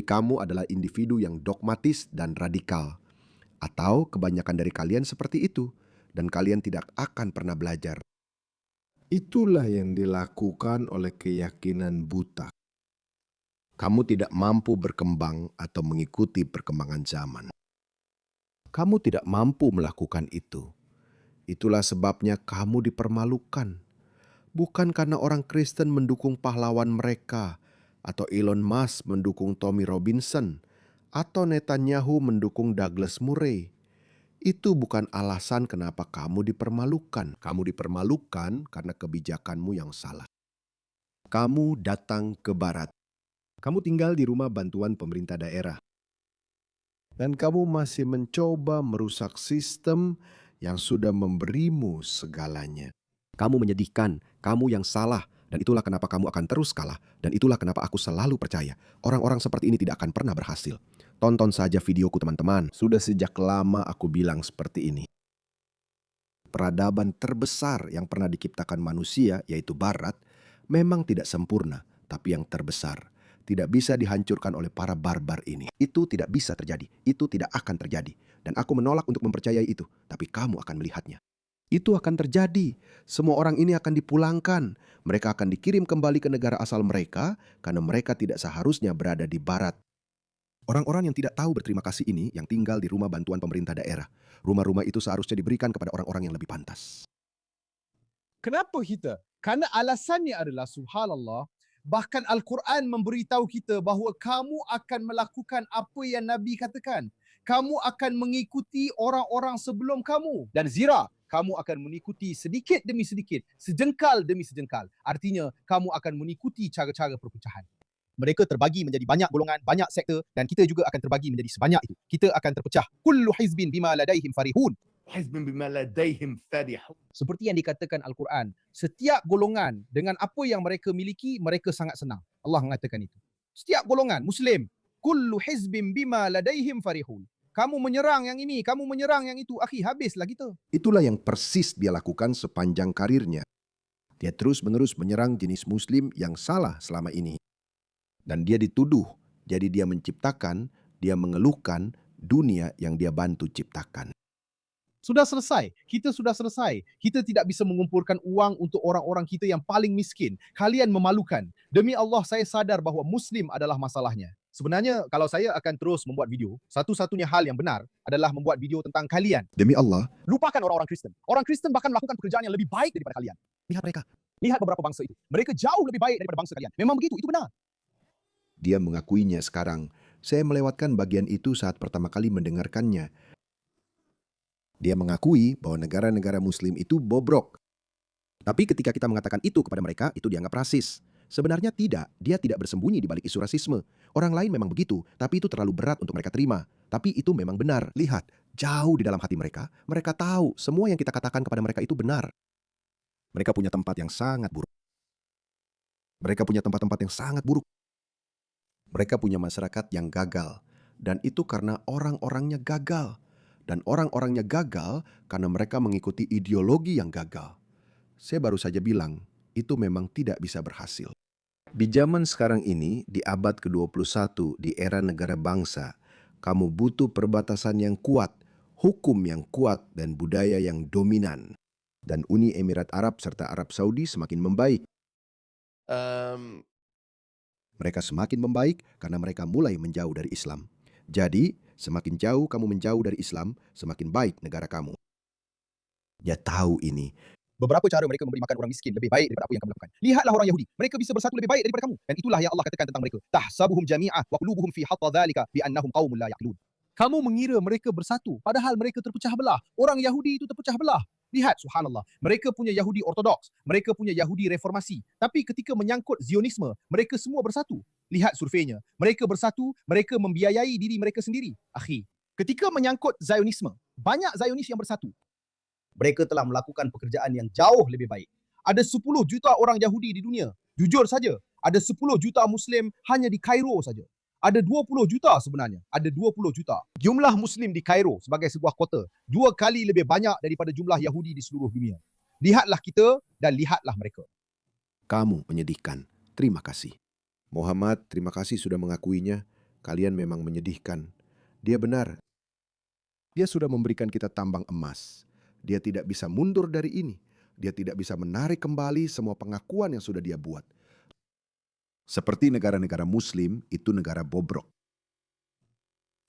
kamu adalah individu yang dogmatis dan radikal. Atau kebanyakan dari kalian seperti itu. Dan kalian tidak akan pernah belajar. Itulah yang dilakukan oleh keyakinan buta. Kamu tidak mampu berkembang atau mengikuti perkembangan zaman. Kamu tidak mampu melakukan itu. Itulah sebabnya kamu dipermalukan. Bukan karena orang Kristen mendukung pahlawan mereka, atau Elon Musk mendukung Tommy Robinson, atau Netanyahu mendukung Douglas Murray. Itu bukan alasan kenapa kamu dipermalukan. Kamu dipermalukan karena kebijakanmu yang salah. Kamu datang ke barat. Kamu tinggal di rumah bantuan pemerintah daerah. Dan kamu masih mencoba merusak sistem yang sudah memberimu segalanya. Kamu menyedihkan, kamu yang salah. Dan itulah kenapa kamu akan terus kalah. Dan itulah kenapa aku selalu percaya. Orang-orang seperti ini tidak akan pernah berhasil. Tonton saja videoku teman-teman. Sudah sejak lama aku bilang seperti ini. Peradaban terbesar yang pernah diciptakan manusia, yaitu Barat, memang tidak sempurna, tapi yang terbesar. Tidak bisa dihancurkan oleh para barbar ini. Itu tidak bisa terjadi. Itu tidak akan terjadi. Dan aku menolak untuk mempercayai itu. Tapi kamu akan melihatnya. Itu akan terjadi. Semua orang ini akan dipulangkan. Mereka akan dikirim kembali ke negara asal mereka karena mereka tidak seharusnya berada di barat. Orang-orang yang tidak tahu berterima kasih ini yang tinggal di rumah bantuan pemerintah daerah. Rumah-rumah itu seharusnya diberikan kepada orang-orang yang lebih pantas. Kenapa kita? Karena alasannya adalah subhanallah, bahkan Al-Quran memberitahu kita bahawa kamu akan melakukan apa yang Nabi katakan. Kamu akan mengikuti orang-orang sebelum kamu. Dan zira, kamu akan mengikuti sedikit demi sedikit, sejengkal demi sejengkal. Artinya, kamu akan mengikuti cara-cara perpecahan. Mereka terbagi menjadi banyak golongan, banyak sektor, dan kita juga akan terbagi menjadi sebanyak itu. Kita akan terpecah. Kullu hizbin bima ladaihim farihun. Seperti yang dikatakan Al-Quran, setiap golongan dengan apa yang mereka miliki, mereka sangat senang. Allah mengatakan itu. Setiap golongan Muslim, kullu hizbin bima ladaihim farihun. Kamu menyerang yang ini, kamu menyerang yang itu, akhi, habislah kita. Itulah yang persis dia lakukan sepanjang karirnya. Dia terus-menerus menyerang jenis Muslim yang salah selama ini. Dan dia dituduh, jadi dia menciptakan, dia mengeluhkan dunia yang dia bantu ciptakan. Sudah selesai. Kita sudah selesai. Kita tidak bisa mengumpulkan uang untuk orang-orang kita yang paling miskin. Kalian memalukan. Demi Allah, saya sadar bahawa Muslim adalah masalahnya. Sebenarnya, kalau saya akan terus membuat video, satu-satunya hal yang benar adalah membuat video tentang kalian. Demi Allah, Lupakan orang-orang Kristen. Orang Kristen bahkan melakukan pekerjaan yang lebih baik daripada kalian. lihat mereka. Lihat beberapa bangsa itu. Mereka jauh lebih baik daripada bangsa kalian. Memang begitu, itu benar. Dia mengakuinya sekarang. Saya melewatkan bagian itu saat pertama kali mendengarkannya. Dia mengakui bahwa negara-negara Muslim itu bobrok. Tapi ketika kita mengatakan itu kepada mereka, itu dianggap rasis. Sebenarnya tidak, dia tidak bersembunyi di balik isu rasisme. Orang lain memang begitu, tapi itu terlalu berat untuk mereka terima. Tapi itu memang benar. Lihat, jauh di dalam hati mereka tahu semua yang kita katakan kepada mereka itu benar. Mereka punya tempat yang sangat buruk. Mereka punya tempat-tempat yang sangat buruk. Mereka punya masyarakat yang gagal. Dan itu karena orang-orangnya gagal. Dan orang-orangnya gagal karena mereka mengikuti ideologi yang gagal. Saya baru saja bilang, itu memang tidak bisa berhasil. Di zaman sekarang ini, di abad ke-21, di era negara bangsa, kamu butuh perbatasan yang kuat, hukum yang kuat, dan budaya yang dominan. Dan Uni Emirat Arab serta Arab Saudi semakin membaik. Mereka semakin membaik karena mereka mulai menjauh dari Islam. Jadi, semakin jauh kamu menjauh dari Islam, semakin baik negara kamu. Dia tahu ini. Beberapa cara mereka memberi makan orang miskin lebih baik daripada apa yang kamu lakukan. Lihatlah orang Yahudi. Mereka bisa bersatu lebih baik daripada kamu. Dan itulah yang Allah katakan tentang mereka. Tahsabuhum jami'ah wa qulubuhum fi hatta dhalika bi'annahum qaumun la yaqilun. Kamu mengira mereka bersatu, padahal mereka terpecah belah. Orang Yahudi itu terpecah belah. Lihat, subhanallah. Mereka punya Yahudi Ortodoks. Mereka punya Yahudi Reformasi. Tapi ketika menyangkut Zionisme, mereka semua bersatu. Lihat surveinya. Mereka bersatu, mereka membiayai diri mereka sendiri. Akhi, ketika menyangkut Zionisme, banyak Zionis yang bersatu. Mereka telah melakukan pekerjaan yang jauh lebih baik. Ada 10 juta orang Yahudi di dunia. Jujur saja, ada 10 juta Muslim hanya di Kairo saja. Ada 20 juta sebenarnya. Ada 20 juta. Jumlah Muslim di Kairo sebagai sebuah kota 2 kali lebih banyak daripada jumlah Yahudi di seluruh dunia. Lihatlah kita dan lihatlah mereka. Kamu menyedihkan. Terima kasih. Muhammad, terima kasih sudah mengakuinya. Kalian memang menyedihkan. Dia benar. Dia sudah memberikan kita tambang emas. Dia tidak bisa mundur dari ini. Dia tidak bisa menarik kembali semua pengakuan yang sudah dia buat. Seperti negara-negara Muslim, itu negara bobrok.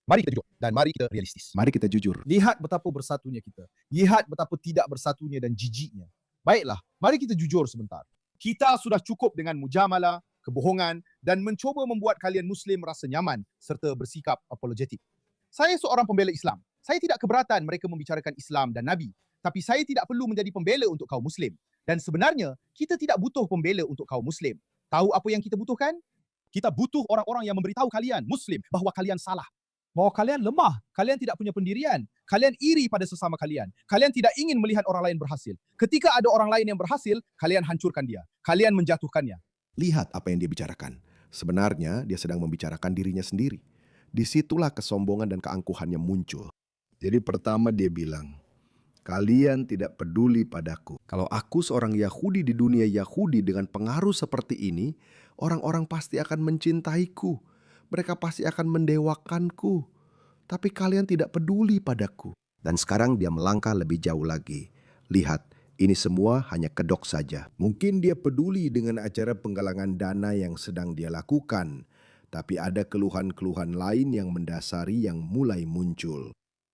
Mari kita jujur dan mari kita realistis. Mari kita jujur. Lihat betapa bersatunya kita. Lihat betapa tidak bersatunya dan jijiknya. Baiklah, mari kita jujur sebentar. Kita sudah cukup dengan mujamalah, kebohongan, dan mencoba membuat kalian Muslim rasa nyaman serta bersikap apologetik. Saya seorang pembela Islam. Saya tidak keberatan mereka membicarakan Islam dan Nabi. Tapi saya tidak perlu menjadi pembela untuk kaum Muslim. Dan sebenarnya, kita tidak butuh pembela untuk kaum Muslim. Tahu apa yang kita butuhkan? Kita butuh orang-orang yang memberitahu kalian, Muslim, bahawa kalian salah. Bahawa kalian lemah. Kalian tidak punya pendirian. Kalian iri pada sesama kalian. Kalian tidak ingin melihat orang lain berhasil. Ketika ada orang lain yang berhasil, kalian hancurkan dia. Kalian menjatuhkannya. Lihat apa yang dia bicarakan. Sebenarnya dia sedang membicarakan dirinya sendiri. Disitulah kesombongan dan keangkuhannya muncul. Jadi pertama dia bilang, kalian tidak peduli padaku. Kalau aku seorang Yahudi di dunia Yahudi dengan pengaruh seperti ini, orang-orang pasti akan mencintaiku. Mereka pasti akan mendewakanku. Tapi kalian tidak peduli padaku. Dan sekarang dia melangkah lebih jauh lagi. Lihat, ini semua hanya kedok saja. Mungkin dia peduli dengan acara penggalangan dana yang sedang dia lakukan. tapi ada keluhan-keluhan lain yang mendasari yang mulai muncul.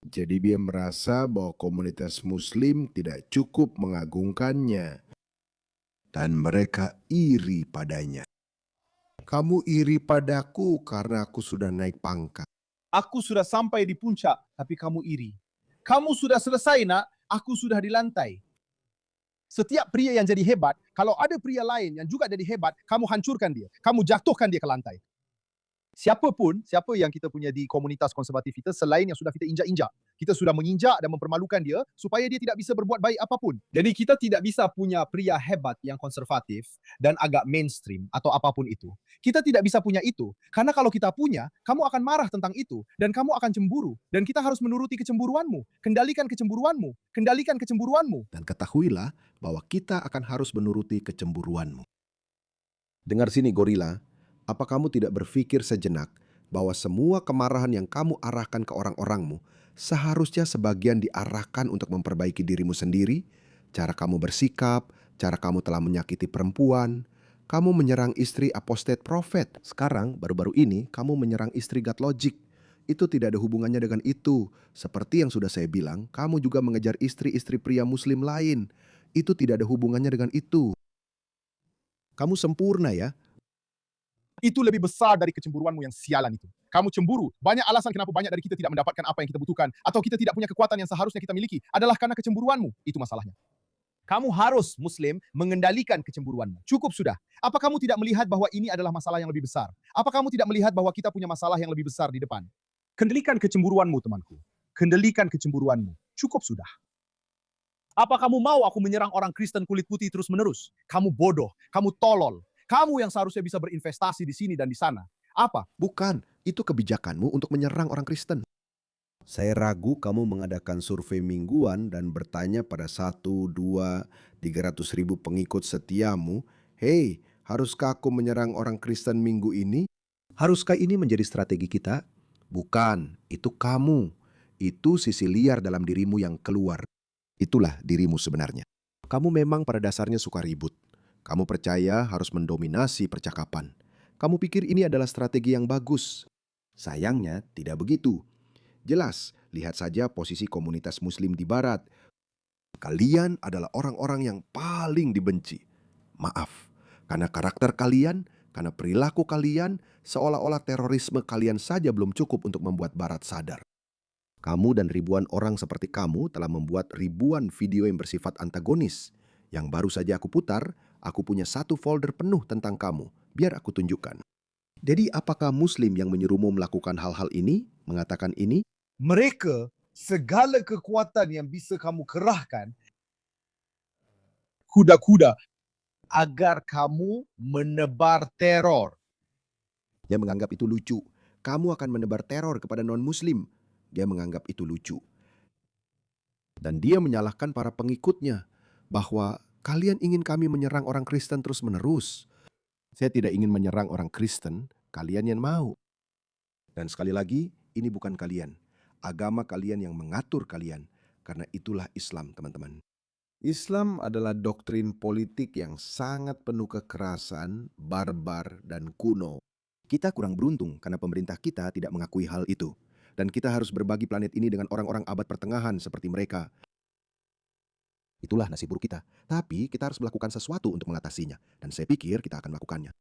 Jadi dia merasa bahwa komunitas Muslim tidak cukup mengagungkannya. Dan mereka iri padanya. Kamu iri padaku karena aku sudah naik pangkat. Aku sudah sampai di puncak, tapi kamu iri. Kamu sudah selesai, nak. Aku sudah di lantai. Setiap pria yang jadi hebat, kalau ada pria lain yang juga jadi hebat, kamu hancurkan dia. Kamu jatuhkan dia ke lantai. Siapa yang kita punya di komunitas konservatif kita, selain yang sudah kita injak-injak, kita sudah menginjak dan mempermalukan dia supaya dia tidak bisa berbuat baik apapun. Jadi kita tidak bisa punya pria hebat yang konservatif dan agak mainstream atau apapun itu. Kita tidak bisa punya itu. Karena kalau kita punya, kamu akan marah tentang itu dan kamu akan cemburu. Dan kita harus menuruti kecemburuanmu. Kendalikan kecemburuanmu. Kendalikan kecemburuanmu. Dan ketahuilah bahwa kita akan harus menuruti kecemburuanmu. Dengar sini gorila, apa kamu tidak berpikir sejenak bahwa semua kemarahan yang kamu arahkan ke orang-orangmu seharusnya sebagian diarahkan untuk memperbaiki dirimu sendiri? Cara kamu bersikap, cara kamu telah menyakiti perempuan, kamu menyerang istri apostate prophet. Sekarang, baru-baru ini, kamu menyerang istri God Logic. Itu tidak ada hubungannya dengan itu. Seperti yang sudah saya bilang, kamu juga mengejar istri-istri pria muslim lain. Itu tidak ada hubungannya dengan itu. Kamu sempurna ya. Itu lebih besar dari kecemburuanmu yang sialan itu. Kamu cemburu. Banyak alasan kenapa banyak dari kita tidak mendapatkan apa yang kita butuhkan. Atau kita tidak punya kekuatan yang seharusnya kita miliki. Adalah karena kecemburuanmu. Itu masalahnya. Kamu harus, Muslim, mengendalikan kecemburuanmu. Cukup sudah. Apa kamu tidak melihat bahwa ini adalah masalah yang lebih besar? Apa kamu tidak melihat bahwa kita punya masalah yang lebih besar di depan? Kendalikan kecemburuanmu, temanku. Kendalikan kecemburuanmu. Cukup sudah. Apa kamu mau aku menyerang orang Kristen kulit putih terus-menerus? Kamu bodoh. Kamu tolol. Kamu yang seharusnya bisa berinvestasi di sini dan di sana. Apa? Bukan, itu kebijakanmu untuk menyerang orang Kristen. Saya ragu kamu mengadakan survei mingguan dan bertanya pada 1, 2, 300 ribu pengikut setiamu, "Hei, haruskah aku menyerang orang Kristen minggu ini? Haruskah ini menjadi strategi kita?" Bukan, itu kamu. Itu sisi liar dalam dirimu yang keluar. Itulah dirimu sebenarnya. Kamu memang pada dasarnya suka ribut. Kamu percaya harus mendominasi percakapan. Kamu pikir ini adalah strategi yang bagus. Sayangnya tidak begitu. Jelas, lihat saja posisi komunitas Muslim di Barat. Kalian adalah orang-orang yang paling dibenci. Maaf, karena karakter kalian, karena perilaku kalian, seolah-olah terorisme kalian saja belum cukup untuk membuat Barat sadar. Kamu dan ribuan orang seperti kamu telah membuat ribuan video yang bersifat antagonis. Yang baru saja aku putar, aku punya 1 folder penuh tentang kamu. Biar aku tunjukkan. Jadi apakah Muslim yang menyuruhmu melakukan hal-hal ini? Mengatakan ini? Mereka, segala kekuatan yang bisa kamu kerahkan, kuda-kuda, agar kamu menebar teror. Dia menganggap itu lucu. Kamu akan menebar teror kepada non-Muslim. Dia menganggap itu lucu. Dan dia menyalahkan para pengikutnya bahwa kalian ingin kami menyerang orang Kristen terus-menerus. Saya tidak ingin menyerang orang Kristen, kalian yang mau. Dan sekali lagi, ini bukan kalian. Agama kalian yang mengatur kalian. Karena itulah Islam, teman-teman. Islam adalah doktrin politik yang sangat penuh kekerasan, barbar, dan kuno. Kita kurang beruntung karena pemerintah kita tidak mengakui hal itu. Dan kita harus berbagi planet ini dengan orang-orang abad pertengahan seperti mereka. Itulah nasib buruk kita. Tapi kita harus melakukan sesuatu untuk mengatasinya. Dan saya pikir kita akan melakukannya.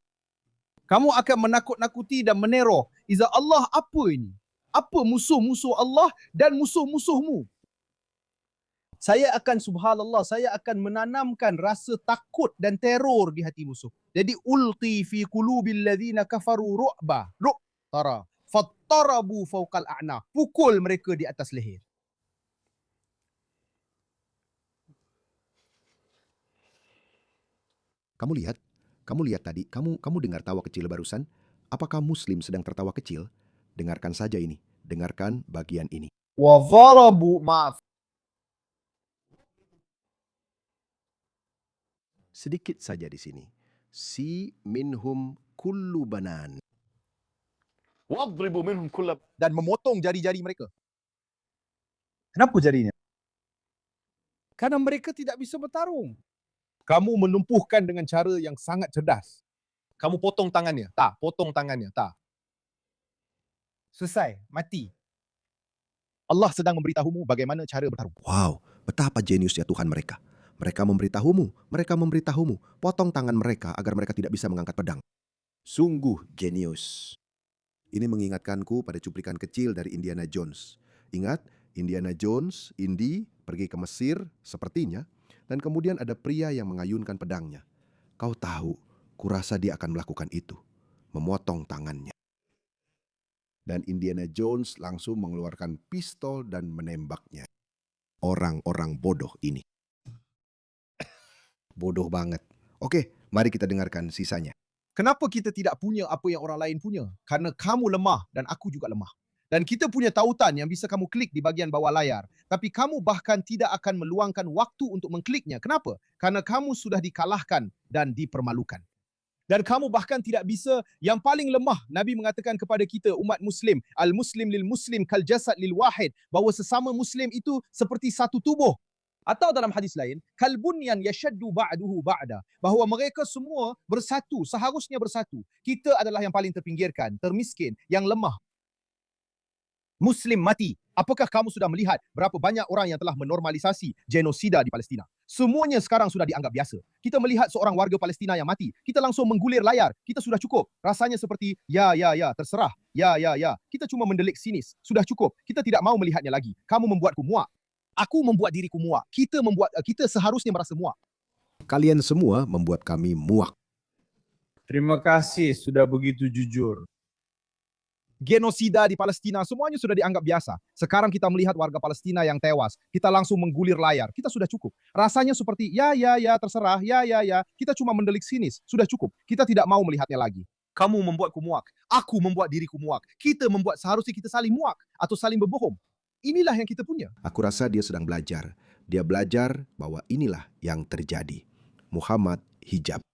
Kamu akan menakut-nakuti dan meneror. Iza Allah apa ini? Apa musuh-musuh Allah dan musuh-musuhmu? Saya akan, subhanallah, saya akan menanamkan rasa takut dan teror di hati musuh. Jadi, ulti fi qulubil ladzina kafaru ru'ba. Ru'tara. Fattarabu fawqal a'naq. Pukul mereka di atas leher. Kamu lihat tadi, kamu dengar tawa kecil barusan? Apakah Muslim sedang tertawa kecil? Dengarkan saja ini, dengarkan bagian ini. Wa dharabu ma'af. Sedikit saja di sini. Si minhum kullu banan. واضربوا منهم كل Dan memotong jari-jari mereka. Kenapa jarinya? Karena mereka tidak bisa bertarung. Kamu menumpuhkan dengan cara yang sangat cerdas. Kamu potong tangannya. Tak, potong tangannya. Tak. Selesai, mati. Allah sedang memberitahumu bagaimana cara bertarung. Wow, betapa jeniusnya Tuhan mereka. Mereka memberitahumu, potong tangan mereka agar mereka tidak bisa mengangkat pedang. Sungguh jenius. Ini mengingatkanku pada cuplikan kecil dari Indiana Jones. Ingat, Indiana Jones, Indy, pergi ke Mesir, sepertinya, dan kemudian ada pria yang mengayunkan pedangnya. Kau tahu, kurasa dia akan melakukan itu, memotong tangannya. Dan Indiana Jones langsung mengeluarkan pistol dan menembaknya. Orang-orang bodoh ini. Bodoh banget. Oke, mari kita dengarkan sisanya. Kenapa kita tidak punya apa yang orang lain punya? Karena kamu lemah dan aku juga lemah. Dan kita punya tautan yang bisa kamu klik di bahagian bawah layar. Tapi kamu bahkan tidak akan meluangkan waktu untuk mengkliknya. Kenapa? Karena kamu sudah dikalahkan dan dipermalukan. Dan kamu bahkan tidak bisa, yang paling lemah, Nabi mengatakan kepada kita, umat Muslim, al-Muslim lil Muslim kal jasad lil wahid, bahawa sesama Muslim itu seperti satu tubuh. Atau dalam hadis lain, kal bunyan yashaddu ba'duhu ba'da, bahawa mereka semua bersatu, seharusnya bersatu. Kita adalah yang paling terpinggirkan, termiskin, yang lemah. Muslim mati. Apakah kamu sudah melihat berapa banyak orang yang telah menormalisasi genosida di Palestina? Semuanya sekarang sudah dianggap biasa. Kita melihat seorang warga Palestina yang mati, kita langsung menggulir layar. Kita sudah cukup. Rasanya seperti, ya, terserah. Ya. Kita cuma mendelik sinis. Sudah cukup. Kita tidak mau melihatnya lagi. Kamu membuatku muak. Aku membuat diriku muak. Kita seharusnya merasa muak. Kalian semua membuat kami muak. Terima kasih sudah begitu jujur. Genosida di Palestina, semuanya sudah dianggap biasa. Sekarang kita melihat warga Palestina yang tewas. Kita langsung menggulir layar. Kita sudah cukup. Rasanya seperti, ya, terserah. Ya. Kita cuma mendelik sinis. Sudah cukup. Kita tidak mau melihatnya lagi. Kamu membuatku muak. Aku membuat diriku muak. Seharusnya kita saling muak atau saling berbohong. Inilah yang kita punya. Aku rasa dia sedang belajar. Dia belajar bahwa inilah yang terjadi. Muhammad hijab.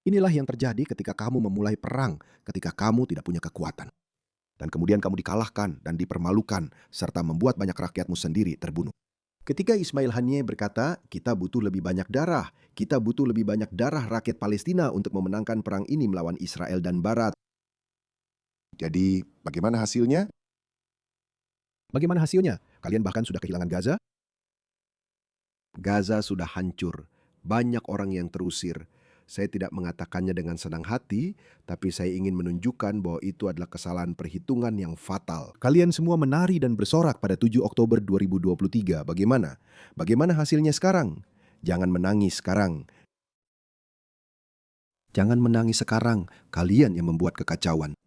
Inilah yang terjadi ketika kamu memulai perang, ketika kamu tidak punya kekuatan. Dan kemudian kamu dikalahkan dan dipermalukan, serta membuat banyak rakyatmu sendiri terbunuh. Ketika Ismail Haniyeh berkata, kita butuh lebih banyak darah rakyat Palestina untuk memenangkan perang ini melawan Israel dan Barat. Jadi, bagaimana hasilnya? Kalian bahkan sudah kehilangan Gaza? Gaza sudah hancur. Banyak orang yang terusir. Saya tidak mengatakannya dengan senang hati, tapi saya ingin menunjukkan bahwa itu adalah kesalahan perhitungan yang fatal. Kalian semua menari dan bersorak pada 7 Oktober 2023. Bagaimana? Bagaimana hasilnya sekarang? Jangan menangis sekarang. Jangan menangis sekarang. Kalian yang membuat kekacauan.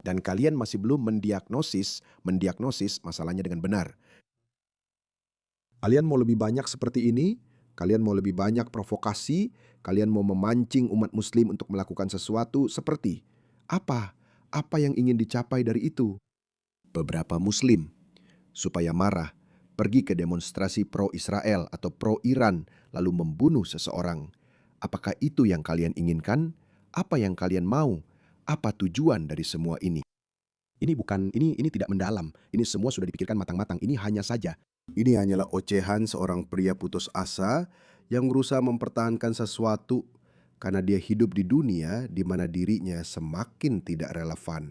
Dan kalian masih belum mendiagnosis masalahnya dengan benar. Kalian mau lebih banyak seperti ini? Kalian mau lebih banyak provokasi? Kalian mau memancing umat muslim untuk melakukan sesuatu seperti apa? Apa yang ingin dicapai dari itu? Beberapa muslim, supaya marah, pergi ke demonstrasi pro-Israel atau pro-Iran lalu membunuh seseorang. Apakah itu yang kalian inginkan? Apa yang kalian mau? Apa tujuan dari semua ini? Ini tidak mendalam. Ini semua sudah dipikirkan matang-matang. Ini hanya saja. Ini hanyalah ocehan seorang pria putus asa yang berusaha mempertahankan sesuatu karena dia hidup di dunia di mana dirinya semakin tidak relevan.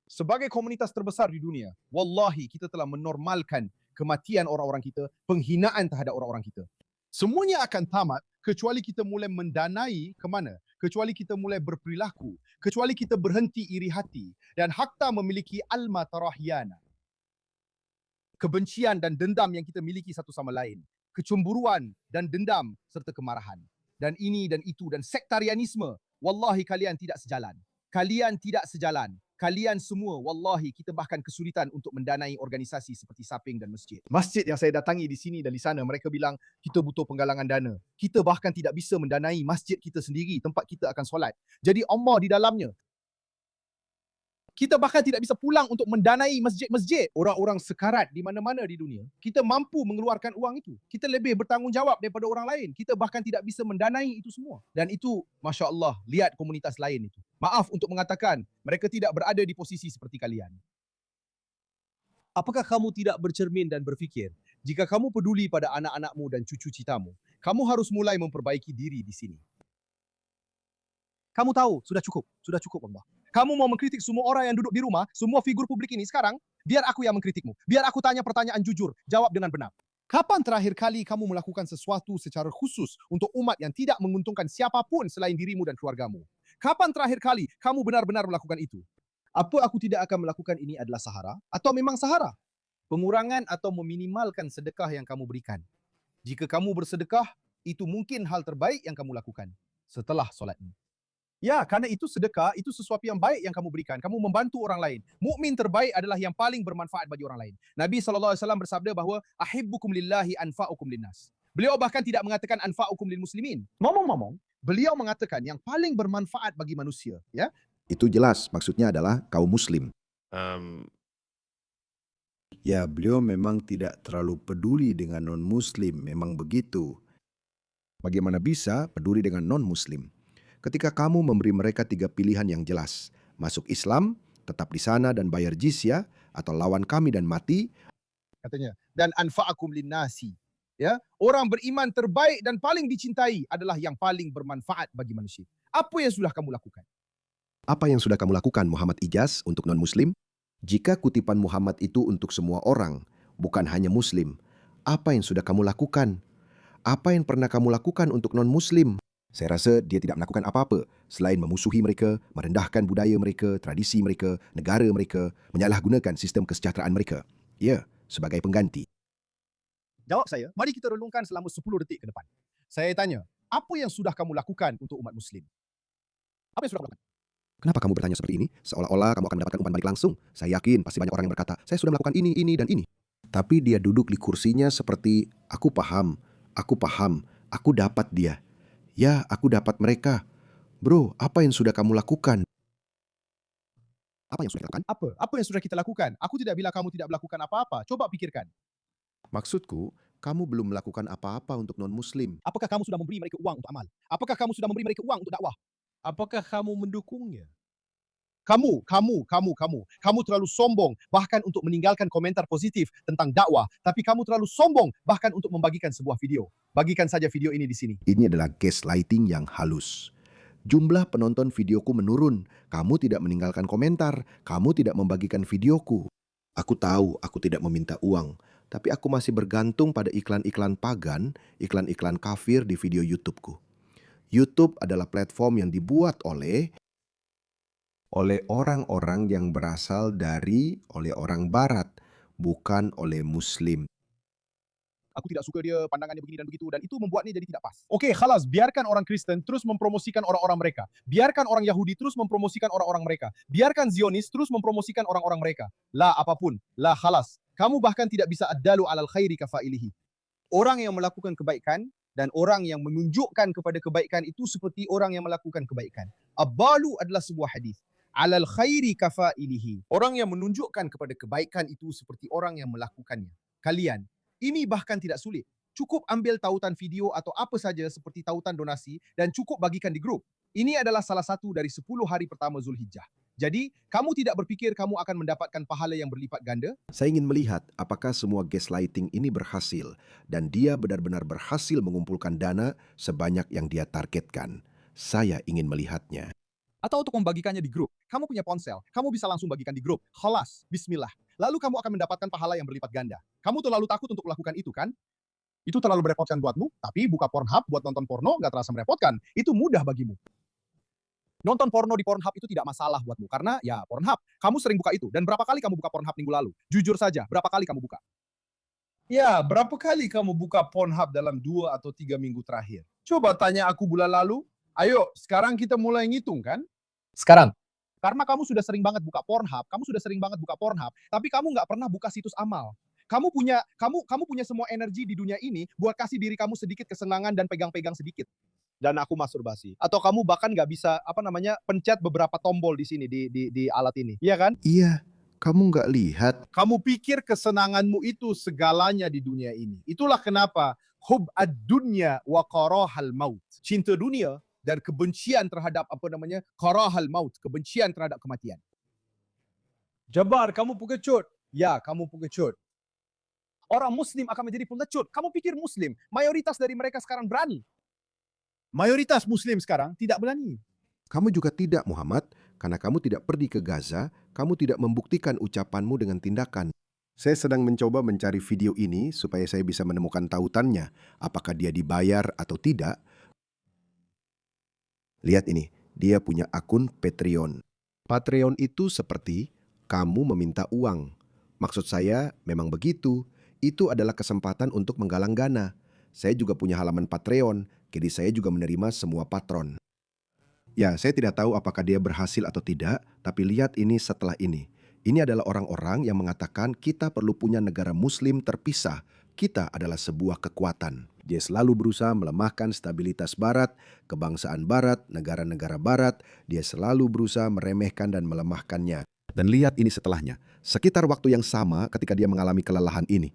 Sebagai komunitas terbesar di dunia, wallahi kita telah menormalkan kematian orang-orang kita, penghinaan terhadap orang-orang kita. Semuanya akan tamat kecuali kita mulai mendanai ke mana? Kecuali kita mulai berperilaku, kecuali kita berhenti iri hati dan hatta memiliki alma tarahyana. Kebencian dan dendam yang kita miliki satu sama lain. Kecemburuan dan dendam serta kemarahan. Dan ini dan itu dan sektarianisme. Wallahi kalian tidak sejalan. Kalian semua, wallahi kita bahkan kesulitan untuk mendanai organisasi seperti Saping dan masjid. Masjid yang saya datangi di sini dan di sana, mereka bilang kita butuh penggalangan dana. Kita bahkan tidak bisa mendanai masjid kita sendiri, tempat kita akan solat. Jadi Allah di dalamnya. Kita bahkan tidak bisa pulang untuk mendanai masjid-masjid. Orang-orang sekarat di mana-mana di dunia, kita mampu mengeluarkan uang itu. Kita lebih bertanggungjawab daripada orang lain. Kita bahkan tidak bisa mendanai itu semua. Dan itu, Masya Allah, lihat komunitas lain itu. Maaf untuk mengatakan, mereka tidak berada di posisi seperti kalian. Apakah kamu tidak bercermin dan berfikir, jika kamu peduli pada anak-anakmu dan cucu citamu, kamu harus mulai memperbaiki diri di sini. Kamu tahu, sudah cukup Allah. Kamu mau mengkritik semua orang yang duduk di rumah, semua figur publik ini sekarang, biar aku yang mengkritikmu. Biar aku tanya pertanyaan jujur, jawab dengan benar. Kapan terakhir kali kamu melakukan sesuatu secara khusus untuk umat yang tidak menguntungkan siapapun selain dirimu dan keluargamu? Kapan terakhir kali kamu benar-benar melakukan itu? Apa aku tidak akan melakukan ini adalah sahara? Atau memang sahara? Pengurangan atau meminimalkan sedekah yang kamu berikan. Jika kamu bersedekah, itu mungkin hal terbaik yang kamu lakukan setelah solatmu. Ya, karena itu sedekah, itu sesuatu yang baik yang kamu berikan. Kamu membantu orang lain. Mukmin terbaik adalah yang paling bermanfaat bagi orang lain. Nabi SAW bersabda bahawa ahibbukum lillahi anfa'ukum linnas. Beliau bahkan tidak mengatakan anfa'ukum lil muslimin. Ngomong-ngomong, beliau mengatakan yang paling bermanfaat bagi manusia, ya. Itu jelas, maksudnya adalah kaum muslim. Ya, beliau memang tidak terlalu peduli dengan non-muslim, memang begitu. Bagaimana bisa peduli dengan non-muslim? Ketika kamu memberi mereka 3 pilihan yang jelas, masuk Islam, tetap di sana dan bayar jizyah, atau lawan kami dan mati, Katanya, dan anfa'akum linnasi. Ya, orang beriman terbaik dan paling dicintai adalah yang paling bermanfaat bagi manusia. Apa yang sudah kamu lakukan? apa yang sudah kamu lakukan Muhammad Ijaz untuk non-muslim? Jika kutipan Muhammad itu untuk semua orang, bukan hanya muslim, apa yang sudah kamu lakukan? Apa yang pernah kamu lakukan untuk non-muslim? Saya rasa dia tidak melakukan apa-apa selain memusuhi mereka, merendahkan budaya mereka, tradisi mereka, negara mereka, menyalahgunakan sistem kesejahteraan mereka. Ya, sebagai pengganti. Jawab saya, mari kita renungkan selama 10 detik ke depan. Saya tanya, apa yang sudah kamu lakukan untuk umat muslim? Apa yang sudah kamu lakukan? Kenapa kamu bertanya seperti ini? Seolah-olah kamu akan mendapatkan umpan balik langsung. Saya yakin pasti banyak orang yang berkata, saya sudah melakukan ini, dan ini. Tapi dia duduk di kursinya seperti, aku paham, aku dapat dia. Ya, aku dapat mereka. Bro, apa yang sudah kamu lakukan? Apa yang sudah dilakukan? Apa yang sudah kita lakukan? Aku tidak bilang kamu tidak melakukan apa-apa. Coba pikirkan. Maksudku, kamu belum melakukan apa-apa untuk non-muslim. Apakah kamu sudah memberi mereka uang untuk amal? Apakah kamu sudah memberi mereka uang untuk dakwah? Apakah kamu mendukungnya? Kamu terlalu sombong bahkan untuk meninggalkan komentar positif tentang dakwah. Tapi kamu terlalu sombong bahkan untuk membagikan sebuah video. Bagikan saja video ini di sini. Ini adalah gaslighting yang halus. Jumlah penonton videoku menurun. Kamu tidak meninggalkan komentar. Kamu tidak membagikan videoku. Aku tahu aku tidak meminta uang. Tapi aku masih bergantung pada iklan-iklan pagan, iklan-iklan kafir di video YouTube-ku. YouTube adalah platform yang dibuat oleh orang-orang yang berasal oleh orang barat, bukan oleh muslim. Aku tidak suka dia pandangannya begini dan begitu, dan itu membuatnya jadi tidak pas. Okey, khalas, biarkan orang Kristen terus mempromosikan orang-orang mereka. Biarkan orang Yahudi terus mempromosikan orang-orang mereka. Biarkan Zionis terus mempromosikan orang-orang mereka. La apapun, la khalas. Kamu bahkan tidak bisa addalu alal khairi kafailihi. Orang yang melakukan kebaikan dan orang yang menunjukkan kepada kebaikan itu seperti orang yang melakukan kebaikan. Abbalu adalah sebuah hadis. Alal khairi kafailihi. Orang yang menunjukkan kepada kebaikan itu seperti orang yang melakukannya. Kalian, ini bahkan tidak sulit. Cukup ambil tautan video atau apa saja seperti tautan donasi dan cukup bagikan di grup. Ini adalah salah satu dari 10 hari pertama Zulhijjah. Jadi, kamu tidak berfikir kamu akan mendapatkan pahala yang berlipat ganda? Saya ingin melihat apakah semua gaslighting ini berhasil dan dia benar-benar berhasil mengumpulkan dana sebanyak yang dia targetkan. Saya ingin melihatnya. Atau untuk membagikannya di grup. Kamu punya ponsel, kamu bisa langsung bagikan di grup. Khalas, bismillah. Lalu kamu akan mendapatkan pahala yang berlipat ganda. Kamu terlalu takut untuk melakukan itu kan? Itu terlalu merepotkan buatmu, tapi buka Pornhub buat nonton porno nggak terasa merepotkan. Itu mudah bagimu. Nonton porno di Pornhub itu tidak masalah buatmu, karena ya Pornhub. Kamu sering buka itu, dan berapa kali kamu buka Pornhub minggu lalu? Jujur saja, berapa kali kamu buka? Ya, berapa kali kamu buka Pornhub dalam 2 atau 3 minggu terakhir? Coba tanya aku bulan lalu. Ayo, sekarang kita mulai ngitung kan? Sekarang, Karena kamu sudah sering banget buka Pornhub, tapi kamu nggak pernah buka situs amal. Kamu punya semua energi di dunia ini buat kasih diri kamu sedikit kesenangan dan pegang-pegang sedikit. Dan aku masturbasi. Atau kamu bahkan nggak bisa pencet beberapa tombol di sini di alat ini. Iya kan? Iya, kamu nggak lihat. Kamu pikir kesenanganmu itu segalanya di dunia ini. Itulah kenapa hub ad-dunya wa qarahal maut. Cinta dunia dan kebencian terhadap qarahal maut, kebencian terhadap kematian. Jabar, kamu pengecut. Ya, kamu pengecut. Orang muslim akan menjadi pengecut. Kamu pikir muslim, mayoritas dari mereka sekarang berani. Mayoritas muslim sekarang tidak berani. Kamu juga tidak, Muhammad. Karena kamu tidak pergi ke Gaza, kamu tidak membuktikan ucapanmu dengan tindakan. Saya sedang mencoba mencari video ini supaya saya bisa menemukan tautannya, apakah dia dibayar atau tidak. Lihat ini, dia punya akun Patreon. Patreon itu seperti kamu meminta uang. Maksud saya memang begitu. Itu adalah kesempatan untuk menggalang dana. Saya juga punya halaman Patreon, jadi saya juga menerima semua patron. Ya, saya tidak tahu apakah dia berhasil atau tidak, tapi lihat ini setelah ini. Ini adalah orang-orang yang mengatakan kita perlu punya negara muslim terpisah. Kita adalah sebuah kekuatan. Dia selalu berusaha melemahkan stabilitas Barat, kebangsaan Barat, negara-negara Barat. Dia selalu berusaha meremehkan dan melemahkannya. Dan lihat ini setelahnya. Sekitar waktu yang sama ketika dia mengalami kelelahan ini.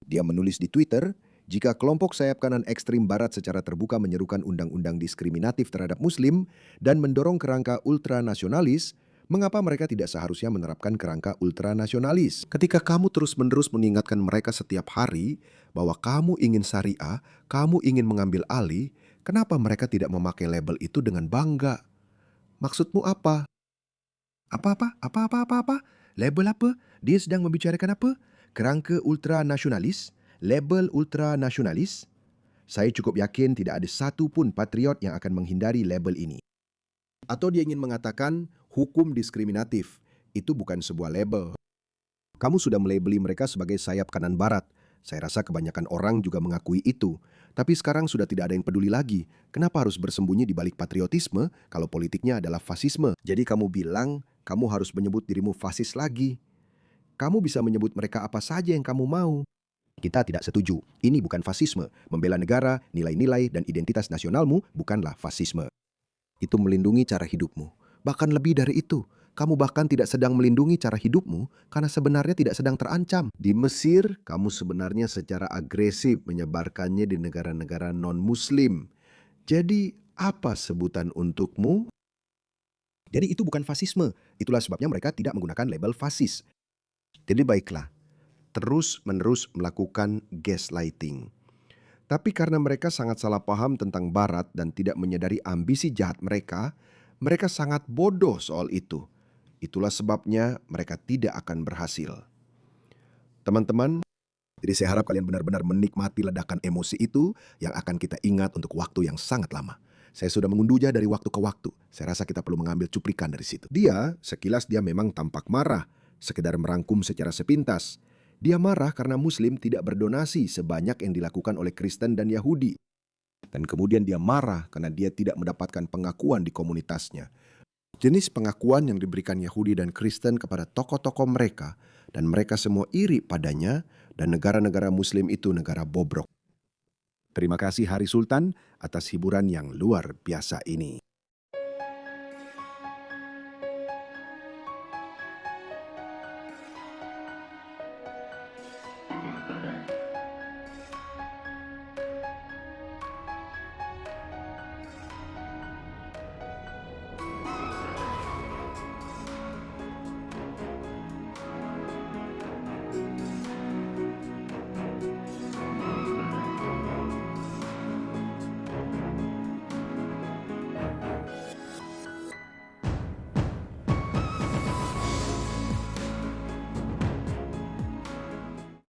Dia menulis di Twitter, jika kelompok sayap kanan ekstrim Barat secara terbuka menyerukan undang-undang diskriminatif terhadap Muslim dan mendorong kerangka ultranasionalis, mengapa mereka tidak seharusnya menerapkan kerangka ultranasionalis? Ketika kamu terus-menerus mengingatkan mereka setiap hari bahwa kamu ingin syariah, kamu ingin mengambil alih, kenapa mereka tidak memakai label itu dengan bangga? Maksudmu apa? Apa? Label apa? Dia sedang membicarakan apa? Kerangka ultranasionalis? Label ultranasionalis? Saya cukup yakin tidak ada satu pun patriot yang akan menghindari label ini. Atau dia ingin mengatakan hukum diskriminatif. Itu bukan sebuah label. Kamu sudah melabeli mereka sebagai sayap kanan Barat. Saya rasa kebanyakan orang juga mengakui itu. Tapi sekarang sudah tidak ada yang peduli lagi. Kenapa harus bersembunyi di balik patriotisme kalau politiknya adalah fasisme? Jadi kamu bilang kamu harus menyebut dirimu fasis lagi. Kamu bisa menyebut mereka apa saja yang kamu mau. Kita tidak setuju. Ini bukan fasisme. Membela negara, nilai-nilai, dan identitas nasionalmu bukanlah fasisme. Itu melindungi cara hidupmu. Bahkan lebih dari itu, kamu bahkan tidak sedang melindungi cara hidupmu karena sebenarnya tidak sedang terancam. Di Mesir, kamu sebenarnya secara agresif menyebarkannya di negara-negara non-Muslim. Jadi, apa sebutan untukmu? Jadi itu bukan fasisme. Itulah sebabnya mereka tidak menggunakan label fasis. Jadi baiklah. Terus-menerus melakukan gaslighting. Tapi karena mereka sangat salah paham tentang Barat dan tidak menyadari ambisi jahat mereka, mereka sangat bodoh soal itu. Itulah sebabnya mereka tidak akan berhasil. Teman-teman, jadi saya harap kalian benar-benar menikmati ledakan emosi itu yang akan kita ingat untuk waktu yang sangat lama. Saya sudah mengunduhnya dari waktu ke waktu. Saya rasa kita perlu mengambil cuplikan dari situ. Sekilas dia memang tampak marah, sekedar merangkum secara sepintas. Dia marah karena Muslim tidak berdonasi sebanyak yang dilakukan oleh Kristen dan Yahudi. Dan kemudian dia marah karena dia tidak mendapatkan pengakuan di komunitasnya. Jenis pengakuan yang diberikan Yahudi dan Kristen kepada tokoh-tokoh mereka, dan mereka semua iri padanya, dan negara-negara Muslim itu negara bobrok. Terima kasih Hari Sultan atas hiburan yang luar biasa ini.